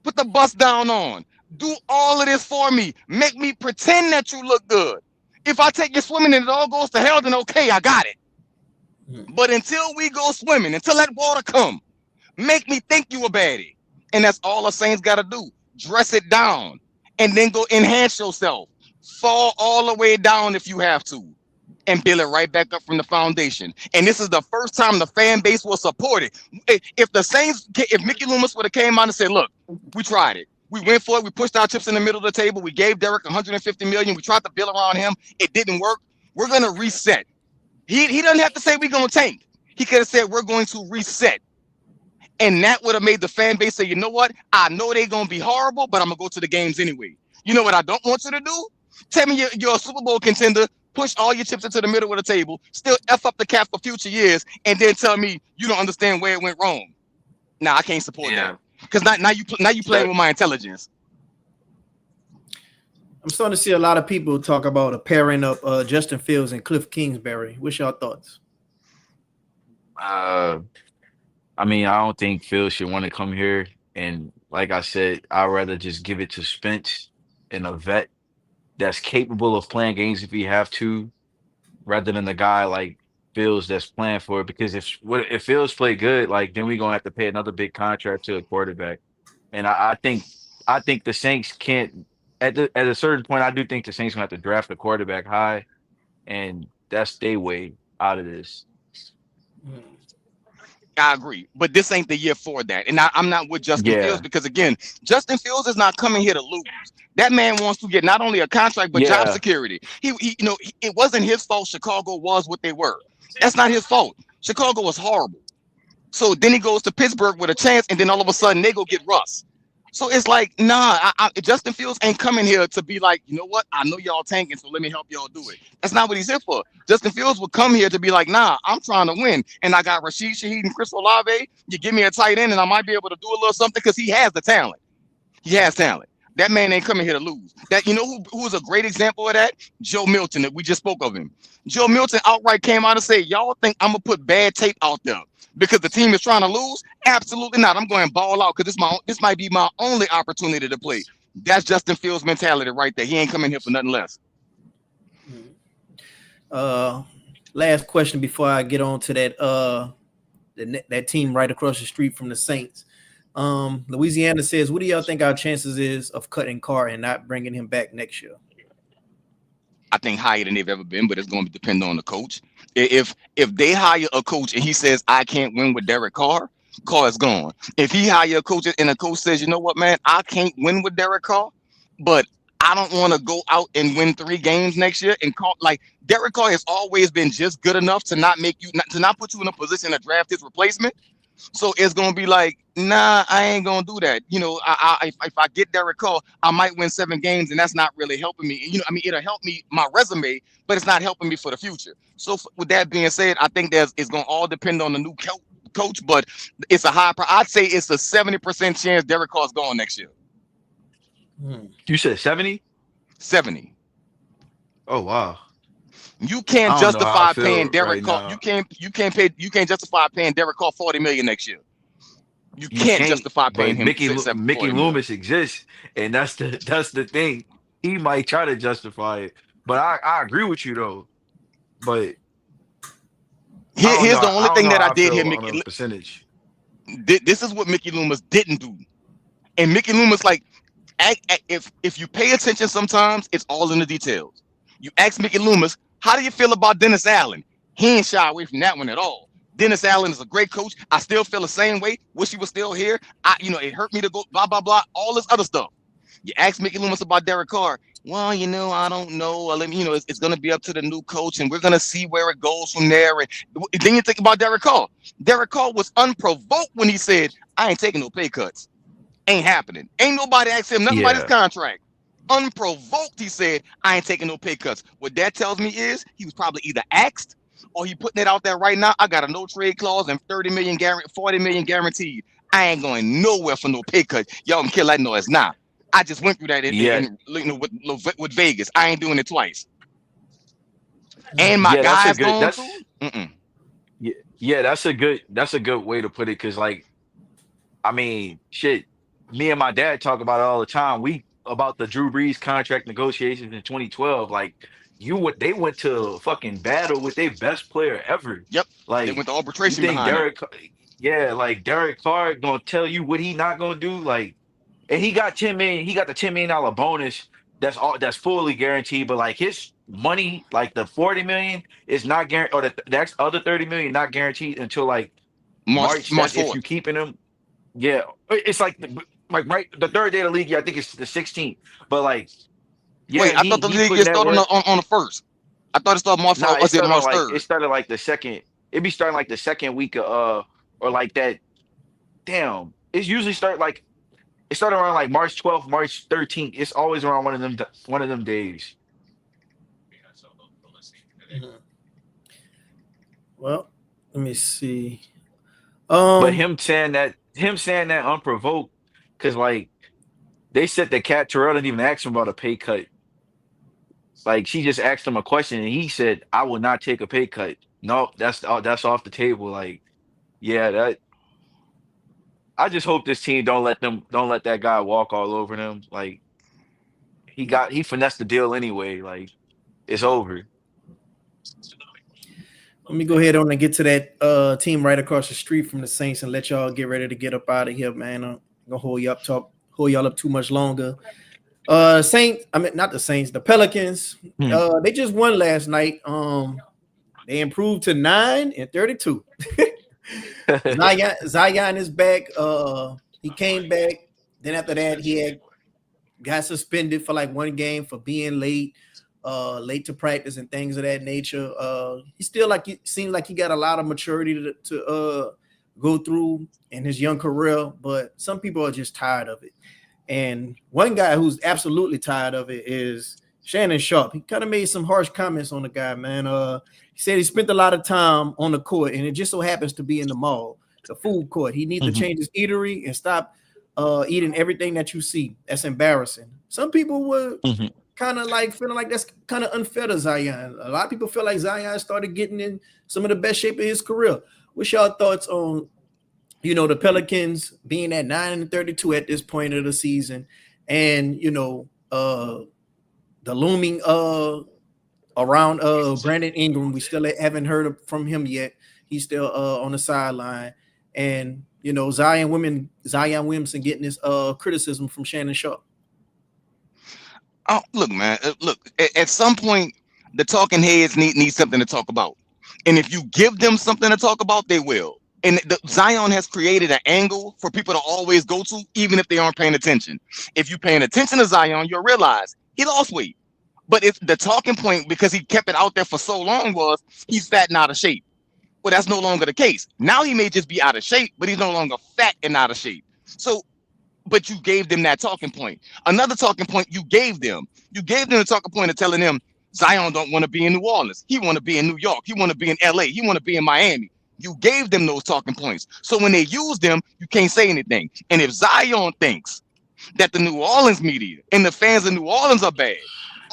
Put the bust down on. Do all of this for me. Make me pretend that you look good. If I take you swimming and it all goes to hell, then okay, I got it. But until we go swimming, until that water come, make me think you a baddie. And that's all the Saints got to do. Dress it down and then go enhance yourself. Fall all the way down if you have to and build it right back up from the foundation. And this is the first time the fan base will support it. If Mickey Loomis would have came out and said, look, we tried it. We went for it. We pushed our chips in the middle of the table. We gave Derek 150 million. We tried to build around him. It didn't work. We're going to reset. He doesn't have to say we're going to tank. He could have said we're going to reset. And that would have made the fan base say, you know what? I know they're going to be horrible, but I'm going to go to the games anyway. You know what I don't want you to do? Tell me you're a Super Bowl contender, push all your chips into the middle of the table, still F up the cap for future years, and then tell me you don't understand where it went wrong. Nah, I can't support that. Because now you playing with my intelligence. I'm starting to see a lot of people talk about a pairing up Justin Fields and Cliff Kingsbury. What's your thoughts? I mean, I don't think Fields should want to come here. And like I said, I'd rather just give it to Spence and a vet that's capable of playing games if you have to, rather than a guy like Fields that's playing for it. Because if Fields play good, like, then we're gonna have to pay another big contract to a quarterback. And I think the Saints can't at a certain point. I do think the Saints gonna have to draft a quarterback high, and that's their way out of this. I agree, but this ain't the year for that. And I'm not with Justin Fields because, again, Justin Fields is not coming here to lose. That man wants to get not only a contract but job security. It wasn't his fault. Chicago was what they were. That's not his fault. Chicago was horrible. So then he goes to Pittsburgh with a chance, and then all of a sudden they go get Russ. So it's like, nah, Justin Fields ain't coming here to be like, you know what? I know y'all tanking, so let me help y'all do it. That's not what he's here for. Justin Fields would come here to be like, nah, I'm trying to win. And I got Rashid Shaheed and Chris Olave. You give me a tight end, and I might be able to do a little something because he has the talent. He has talent. That man ain't coming here to lose. That, you know who is a great example of that? Joe Milton, that we just spoke of him. Joe Milton outright came out and said, y'all think I'm going to put bad tape out there because the team is trying to lose? Absolutely not. I'm going to ball out because this might be my only opportunity to play. That's Justin Fields' mentality right there. He ain't coming here for nothing less. Last question before I get on to that team right across the street from the Saints. Louisiana says, what do y'all think our chances is of cutting Carr and not bringing him back next year? I think higher than they've ever been, but it's going to depend on the coach. If they hire a coach and he says, I can't win with Derek Carr, Carr is gone. If he hire a coach and a coach says, you know what, man, I can't win with Derek Carr, but I don't want to go out and win 3 games next year and call like Derek Carr has always been just good enough to not make you to not put you in a position to draft his replacement. So it's gonna be like, nah, I ain't gonna do that. If I get Derek Carr, I might win 7 games, and that's not really helping me. I mean, it'll help me my resume, but it's not helping me for the future. So with that being said, I think it's gonna all depend on the new coach, but it's a I'd say it's a 70% chance Derek Carr's going next year. You said 70? 70. Oh wow. You can't I don't know how I justify paying feel Derek right Carr. now. You can't justify paying Derek Carr 40 million next year. You You can't can't, justify paying but him 7 Mickey 40 mil. Loomis exists, and that's the thing. He might try to justify it, but I agree with you though. But Here's the I only don't thing know that I how I did here, feel on Mickey. a percentage. This is what Mickey Loomis didn't do. And Mickey Loomis, like, if you pay attention, sometimes it's all in the details. You ask Mickey Loomis, how do you feel about Dennis Allen? He ain't shy away from that one at all. Dennis Allen is a great coach. I still feel the same way. Wish he was still here. It hurt me to go blah blah blah. All this other stuff. You ask Mickey Loomis about Derek Carr. Well, I don't know. It's going to be up to the new coach, and we're going to see where it goes from there. And then you think about Derek Carr. Derek Carr was unprovoked when he said, "I ain't taking no pay cuts. Ain't happening. Ain't nobody asked him nothing about his Yeah, contract." Unprovoked, he said, "I ain't taking no pay cuts." What that tells me is he was probably either asked or he putting it out there right now. I got a no trade clause and 30 million 40 million guaranteed. I ain't going nowhere for no pay cut. Y'all can kill that noise now. I just went through that yeah, with Vegas. I ain't doing it twice. And my yeah. That's a guys good. gone too. That's Mm-mm. yeah, yeah. That's a good way to put it. Because like, I mean, shit. Me and my dad talk about it all the time. We about the Drew Brees contract negotiations in 2012. Like, they went to fucking battle with their best player ever. Yep. They Like, went to you arbitration think behind that. Yeah, like Derek Carr gonna tell you what he not gonna do? Like, and he got 10 million. He got the $10 million bonus. That's fully guaranteed. But like his money, like the 40 million, is not guaranteed, or the next other 30 million not guaranteed until like March. March That's if you 4th. keeping him. Yeah, it's like right the third day of the league. Yeah, I think it's the 16th. But like, Wait, yeah, I thought the he league putting year that started work. on the first. I thought it started March Nah, 4th. Was it March it 3rd? started like the second. It be starting like the second week of or like that. Damn, it's usually start like it started around like March 12th, March 13th. It's always around one of them days. Mhm. Well, let me see. But Um, him saying that unprovoked, because like they said that Cat Terrell didn't even ask him about a pay cut. Like she just asked him a question and he said, "I will not take a pay cut." No, that's off the table. Like, yeah, that I just hope this team don't let that guy walk all over them. Like he finessed the deal anyway. Like it's over. let me go ahead on and get to that team right across the street from the Saints and let y'all get ready to get up out of here, man. I'm gonna hold y'all up too much longer. Saints, I mean not the Saints, the Pelicans. Hmm. They just won last night. They improved to 9-32. Zion is back. He came back. Then after that, got suspended for like 1 game for being late to practice and things of that nature. He still it seems like he got a lot of maturity to go through in his young career, but some people are just tired of it. And one guy who's absolutely tired of it is Shannon Sharp. He kind of made some harsh comments on the guy, man. He said he spent a lot of time on the court, and it just so happens to be in the mall, the food court. He needs to change his eatery and stop eating everything that you see. That's embarrassing. Some people were kind of like feeling like that's kind of unfair to Zion. A lot of people feel like Zion started getting in some of the best shape of his career. What's y'all thoughts on the Pelicans being at 9-32 at this point of the season, and the looming around Brandon Ingram? We still haven't heard from him yet. He's still on the sideline, and Zion Williamson getting this criticism from Shannon Sharp. Oh, look, man. Look, at some point, the talking heads need something to talk about, and if you give them something to talk about, they will. And Zion has created an angle for people to always go to, even if they aren't paying attention. If you're paying attention to Zion, you'll realize He lost weight. But it's the talking point because he kept it out there for so long was he's fat and out of shape. Well, that's no longer the case. Now he may just be out of shape, but he's no longer fat and out of shape. So, but you gave them that talking point. Another talking point you gave them the talking point of telling them Zion don't want to be in New Orleans. He want to be in New York. He want to be in LA. He want to be in Miami. You gave them those talking points. So when they use them, you can't say anything. And if Zion thinks that the New Orleans media and the fans of New Orleans are bad,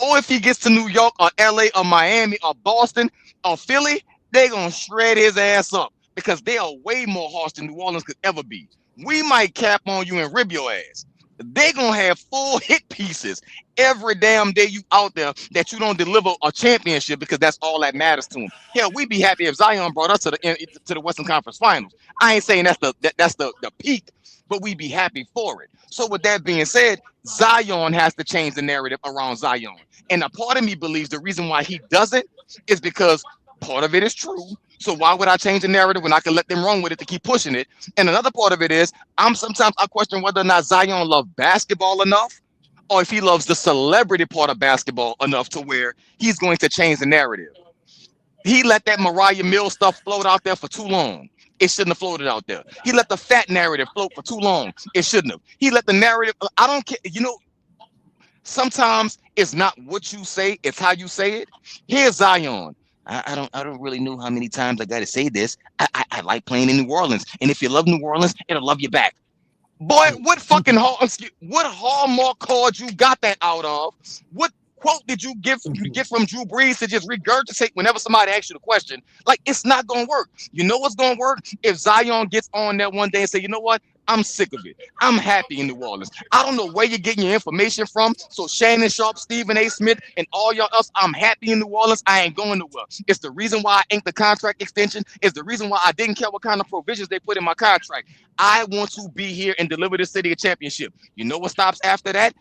or if he gets to New York or LA or Miami or Boston or Philly, they're going to shred his ass up because they are way more harsh than New Orleans could ever be. We might cap on you and rib your ass. They're going to have full hit pieces every damn day you out there that you don't deliver a championship because that's all that matters to them. Hell, we'd be happy if Zion brought us to the Western Conference Finals. I ain't saying that's the peak, but we'd be happy for it. So with that being said, Zion has to change the narrative around Zion. And a part of me believes the reason why he doesn't is because part of it is true. So why would I change the narrative when I can let them run with it to keep pushing it? And another part of it is sometimes I question whether or not Zion loves basketball enough or if he loves the celebrity part of basketball enough to where he's going to change the narrative. He let that Mariah Mills stuff float out there for too long. It shouldn't have floated out there. He let the fat narrative float for too long. It shouldn't have. He let the narrative, I don't care, sometimes it's not what you say, it's how you say it. Here's Zion. I don't really know how many times I gotta say this. I like playing in New Orleans. And if you love New Orleans, it'll love you back. Boy, what hallmark card you got that out of? What quote did you get from Drew Brees to just regurgitate whenever somebody asks you the question? Like, it's not gonna work. You know what's gonna work? If Zion gets on there one day and say, you know what? I'm sick of it. I'm happy in New Orleans. I don't know where you're getting your information from. So Shannon Sharp, Stephen A. Smith, and all y'all else, I'm happy in New Orleans. I ain't going nowhere. It's the reason why I inked the contract extension. It's the reason why I didn't care what kind of provisions they put in my contract. I want to be here and deliver the city a championship. You know what stops after that?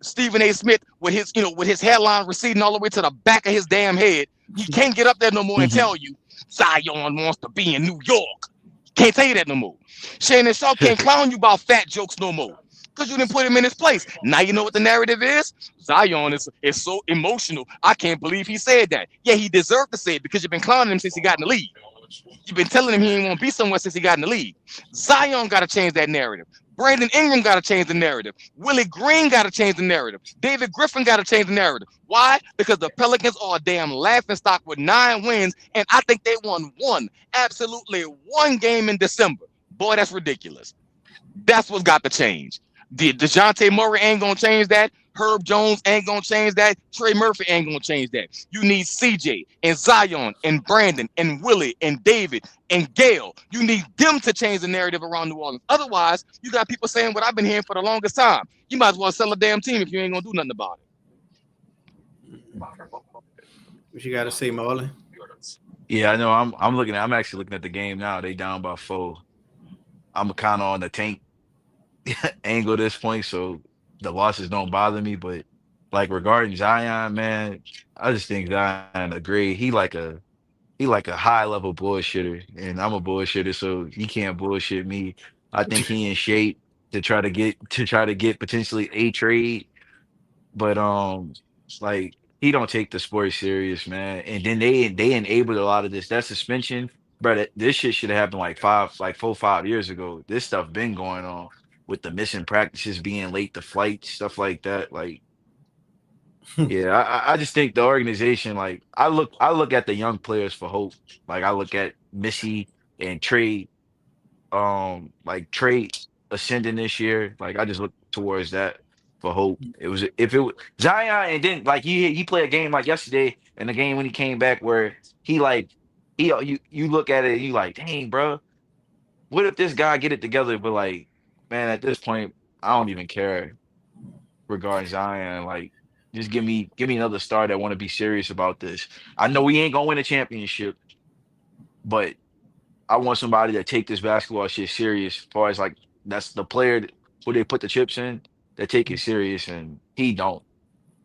Stephen A. Smith with his hairline receding all the way to the back of his damn head. He can't get up there no more and tell you Zion wants to be in New York. Can't tell you that no more. Shannon Sharp can't clown you about fat jokes no more because you didn't put him in his place. Now you know what the narrative is? Zion is so emotional. I can't believe he said that. Yeah, he deserved to say it because you've been clowning him since he got in the league. You've been telling him he ain't want to be somewhere since he got in the league. Zion got to change that narrative. Brandon Ingram got to change the narrative. Willie Green got to change the narrative. David Griffin got to change the narrative. Why? Because the Pelicans are a damn laughingstock with 9 wins, and I think they won absolutely one game in December. Boy, that's ridiculous. That's what's got to change. DeJounte Murray ain't going to change that. Herb Jones ain't going to change that. Trey Murphy ain't going to change that. You need CJ and Zion and Brandon and Willie and David and Gail. You need them to change the narrative around New Orleans. Otherwise, you got people saying what I've been hearing for the longest time. You might as well sell a damn team if you ain't going to do nothing about it. What you got to say, Marlon? Yeah, I know. I'm actually looking at the game now. They down by 4. I'm kind of on the tank angle at this point, so the losses don't bother me. But like regarding Zion, man, I just think Zion agree. He like a high level bullshitter, and I'm a bullshitter, so he can't bullshit me. I think he in shape to try to get potentially a trade, but like he don't take the sport serious, man. And then they enabled a lot of this. That suspension, bro. This shit should have happened like 4 5 years ago. This stuff been going on with the missing practices, being late to flights, stuff like that. Like, yeah, I just think the organization, like, I look at the young players for hope. Like, I look at Missy and Trey, like Trey ascending this year. Like, I just look towards that for hope. If it was Zion, and then like he played a game like yesterday, and the game when he came back where he like you look at it, and you like, dang, bro, what if this guy get it together? But like, man, at this point, I don't even care regarding Zion. Like, just give me another star that want to be serious about this. I know we ain't gonna win a championship, but I want somebody that take this basketball shit serious. As far as like that's the player who they put the chips in that take it serious, and he don't,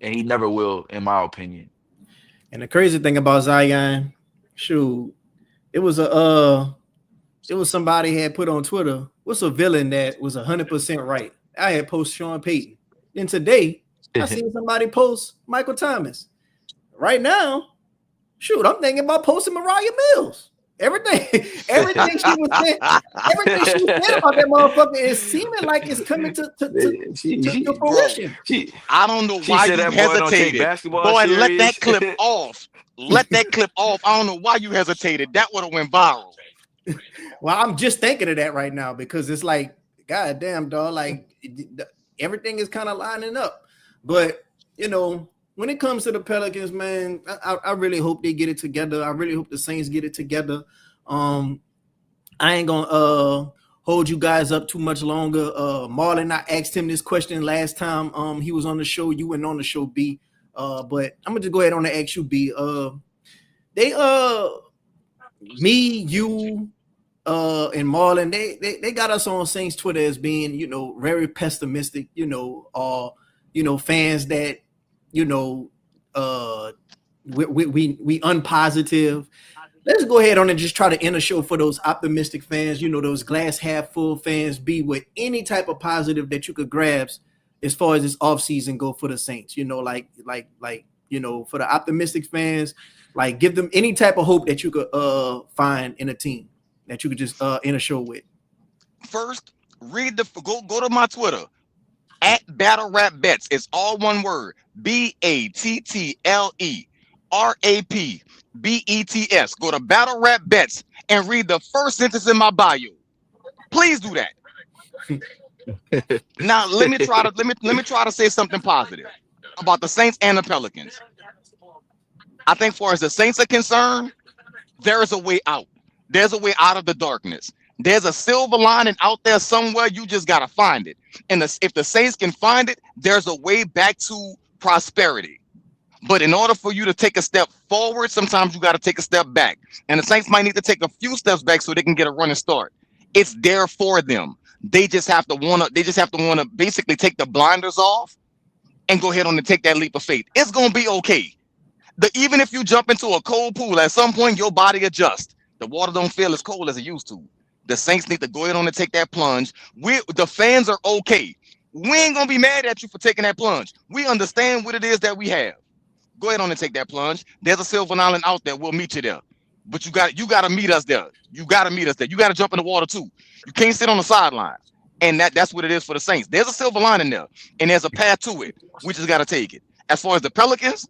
and he never will, in my opinion. And the crazy thing about Zion, shoot, it was somebody had put on Twitter, what's a villain that was 100% right? I had post Sean Payton. Then today, I seen somebody post Michael Thomas. Right now, shoot, I'm thinking about posting Mariah Mills. Everything she was saying, everything she was saying about that motherfucker is seeming like it's coming to Bro, fruition. I don't know She why said you that boy don't take hesitated. basketball Boy, let serious. that clip off. Let that clip off. I don't know why you hesitated. That would have went viral. Well, I'm just thinking of that right now because it's like, God damn, dog, like everything is kind of lining up. But when it comes to the Pelicans, man, I really hope they get it together. I really hope the Saints get it together. I ain't gonna hold you guys up too much longer. Marlon, I asked him this question last time he was on the show. You went on the show, B. But I'm gonna just go ahead on and ask you, B. They me, you, and Marlon, they got us on Saints Twitter as being, very pessimistic, fans that, we unpositive. Let's go ahead on and just try to end a show for those optimistic fans, those glass half full fans, be with any type of positive that you could grasp as far as this offseason go for the Saints, for the optimistic fans, like give them any type of hope that you could find in a team that you could just end a show with. First, go to my Twitter at Battle Rap Bets. It's all one word. BATTLERAPBETS. Go to Battle Rap Bets and read the first sentence in my bio. Please do that. Now let me try to say something positive about the Saints and the Pelicans. I think, far as the Saints are concerned, there is a way out. There's a way out of the darkness. There's a silver lining out there somewhere. You just gotta find it. And if the Saints can find it, there's a way back to prosperity. But in order for you to take a step forward, sometimes you got to take a step back. And the Saints might need to take a few steps back so they can get a running start. It's there for them. They just have to wanna basically take the blinders off and go ahead on and take that leap of faith. It's gonna be okay. Even if you jump into a cold pool, at some point your body adjusts. The water don't feel as cold as it used to. The Saints need to go ahead on and take that plunge. The fans are okay. We ain't gonna be mad at you for taking that plunge. We understand what it is that we have. Go ahead on and take that plunge. There's a silver lining out there. We'll meet you there. But you got to meet us there. You got to meet us there. You got to jump in the water too. You can't sit on the sideline. And that's what it is for the Saints. There's a silver lining there, and there's a path to it. We just got to take it. As far as the Pelicans,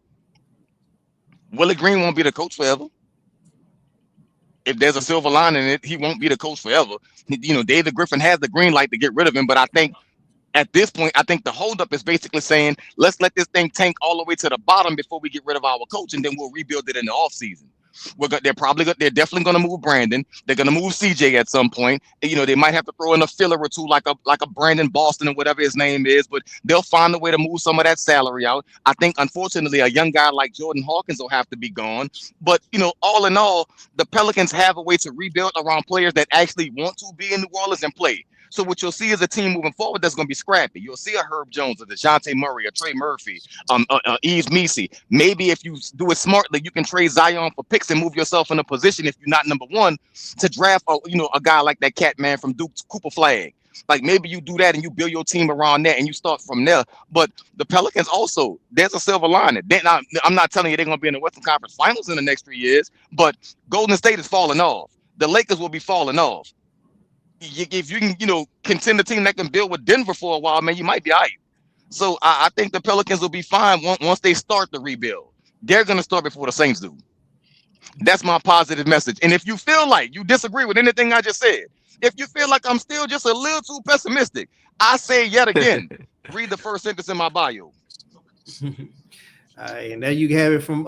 Willie Green won't be the coach forever. If there's a silver lining in it, he won't be the coach forever. David Griffin has the green light to get rid of him, but I think at this point, I think the holdup is basically saying, let's let this thing tank all the way to the bottom before we get rid of our coach, and then we'll rebuild it in the offseason. They're definitely going to move Brandon. They're going to move CJ at some point. They might have to throw in a filler or two, like a Brandon Boston or whatever his name is, but they'll find a way to move some of that salary out. I think, unfortunately, a young guy like Jordan Hawkins will have to be gone. But all in all, the Pelicans have a way to rebuild around players that actually want to be in New Orleans and play. So what you'll see is a team moving forward that's going to be scrappy. You'll see a Herb Jones, a DeJounte Murray, a Trey Murphy, Yves Missi. Maybe if you do it smartly, you can trade Zion for picks and move yourself in a position, if you're not number one, to draft a guy like that cat man from Duke, Cooper Flag. Like maybe you do that and you build your team around that and you start from there. But the Pelicans also, there's a silver lining. I'm not telling you they're going to be in the Western Conference Finals in the next 3 years, but Golden State is falling off. The Lakers will be falling off. If you can, contend a team that can build with Denver for a while, man, you might be all right. So I think the Pelicans will be fine once they start the rebuild. They're going to start before the Saints do. That's my positive message. And if you feel like you disagree with anything I just said, if you feel like I'm still just a little too pessimistic, I say yet again, read the first sentence in my bio. All right, and there you have it from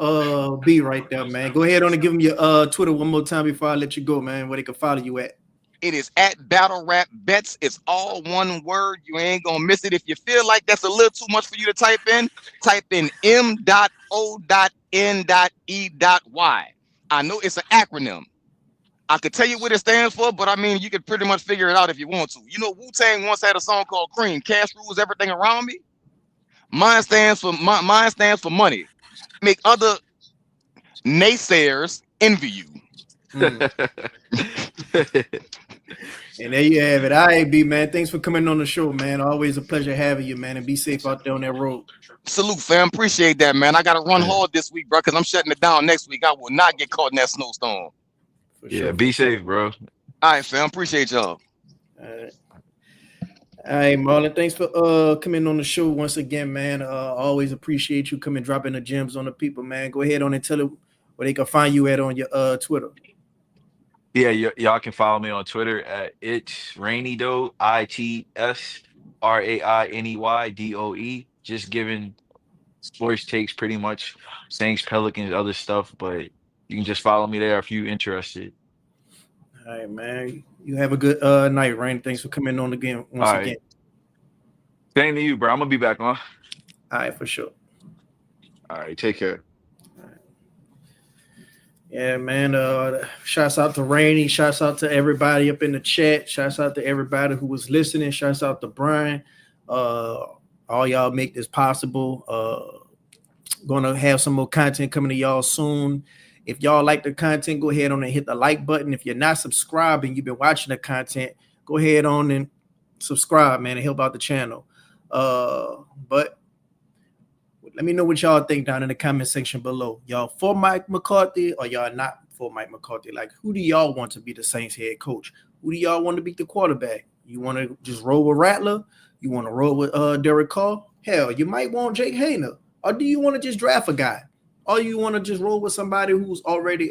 B right there, man. Go ahead on and give them your Twitter one more time before I let you go, man, where they can follow you at. It is at Battle Rap Bets. It's all one word. You ain't gonna miss it. If you feel like that's a little too much for you to type in M.O.N.E.Y. I know it's an acronym. I could tell you what it stands for, but I mean, you could pretty much figure it out if you want to. Wu-Tang once had a song called Cream. Cash rules everything around me. Mine stands for money. Make other naysayers envy you. And there you have it. All right, B, man. Thanks for coming on the show, man. Always a pleasure having you, man. And be safe out there on that road. Salute, fam. Appreciate that, man. I gotta run hard this week, bro, because I'm shutting it down next week. I will not get caught in that snowstorm. For Yeah, sure. be safe, bro. All right, fam. Appreciate y'all. All right, Marlon. Thanks for coming on the show once again, man. Always appreciate you coming dropping the gems on the people, man. Go ahead on and tell them where they can find you at on your Twitter. Yeah, y'all can follow me on Twitter at It's Rainydoe, ITSRAINEYDOE. Just giving sports takes, pretty much Saints, Pelicans, other stuff, but you can just follow me there if you're interested. All right, man. You have a good night, Rain. Thanks for coming on again once again. Same to you, bro. I'm gonna be back on. All right, for sure. All right, take care. Yeah, man. Shouts out to Rainy. Shouts out to everybody up in the chat. Shouts out to everybody who was listening. Shouts out to Brian. All y'all make this possible. Gonna have some more content coming to y'all soon. If y'all like the content, go ahead on and hit the like button. If you're not subscribed and you've been watching the content, go ahead on and subscribe, man, and help out the channel. But let me know what y'all think down in the comment section below. Y'all for Mike McCarthy or y'all not for Mike McCarthy? Like, who do y'all want to be the Saints head coach? Who do y'all want to be the quarterback? You want to just roll with Rattler? You want to roll with Derek Carr? Hell, you might want Jake Hayner. Or do you want to just draft a guy? Or you want to just roll with somebody who's already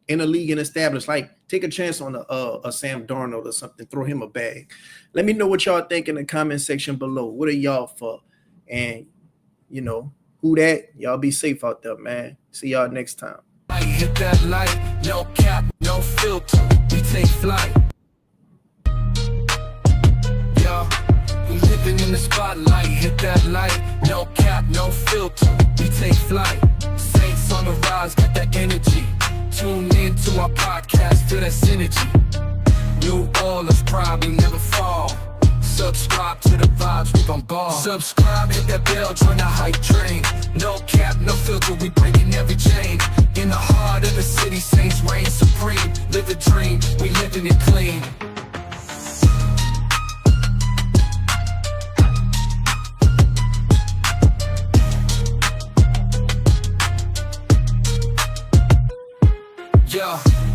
in the league and established? Like, take a chance on a Sam Darnold or something. Throw him a bag. Let me know what y'all think in the comment section below. What are y'all for? And you know, who that? Y'all be safe out there, man. See y'all next time. I hit that light, no cap, no filter, we take flight. Yo, we living in the spotlight, hit that light, no cap, no filter, we take flight. Saints on the rise, got that energy. Tune in to our podcast, feel that synergy. New Orleans pride, we never fall. Subscribe to the vibes, we gon' ball. Subscribe, hit that bell, join the hype train. No cap, no filter, we breaking every chain. In the heart of the city, Saints reign supreme. Live the dream, we living it clean.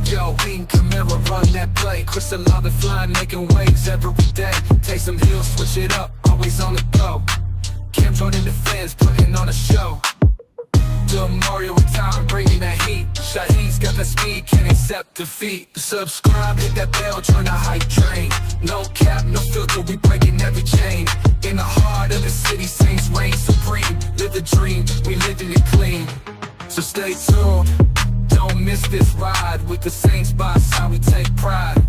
Yo, King Camara run that play. Crystal lava flying, making waves every day. Take some heels, switch it up, always on the go. Cam joining the fans, putting on a show. The Mario with time, bringing that heat. Shaheen's got that speed, can't accept defeat. Subscribe, hit that bell, join the hype train. No cap, no filter, we breaking every chain. In the heart of the city, Saints reign supreme. Live the dream, we living it clean. So stay tuned. Don't miss this ride with the Saints by side, we take pride.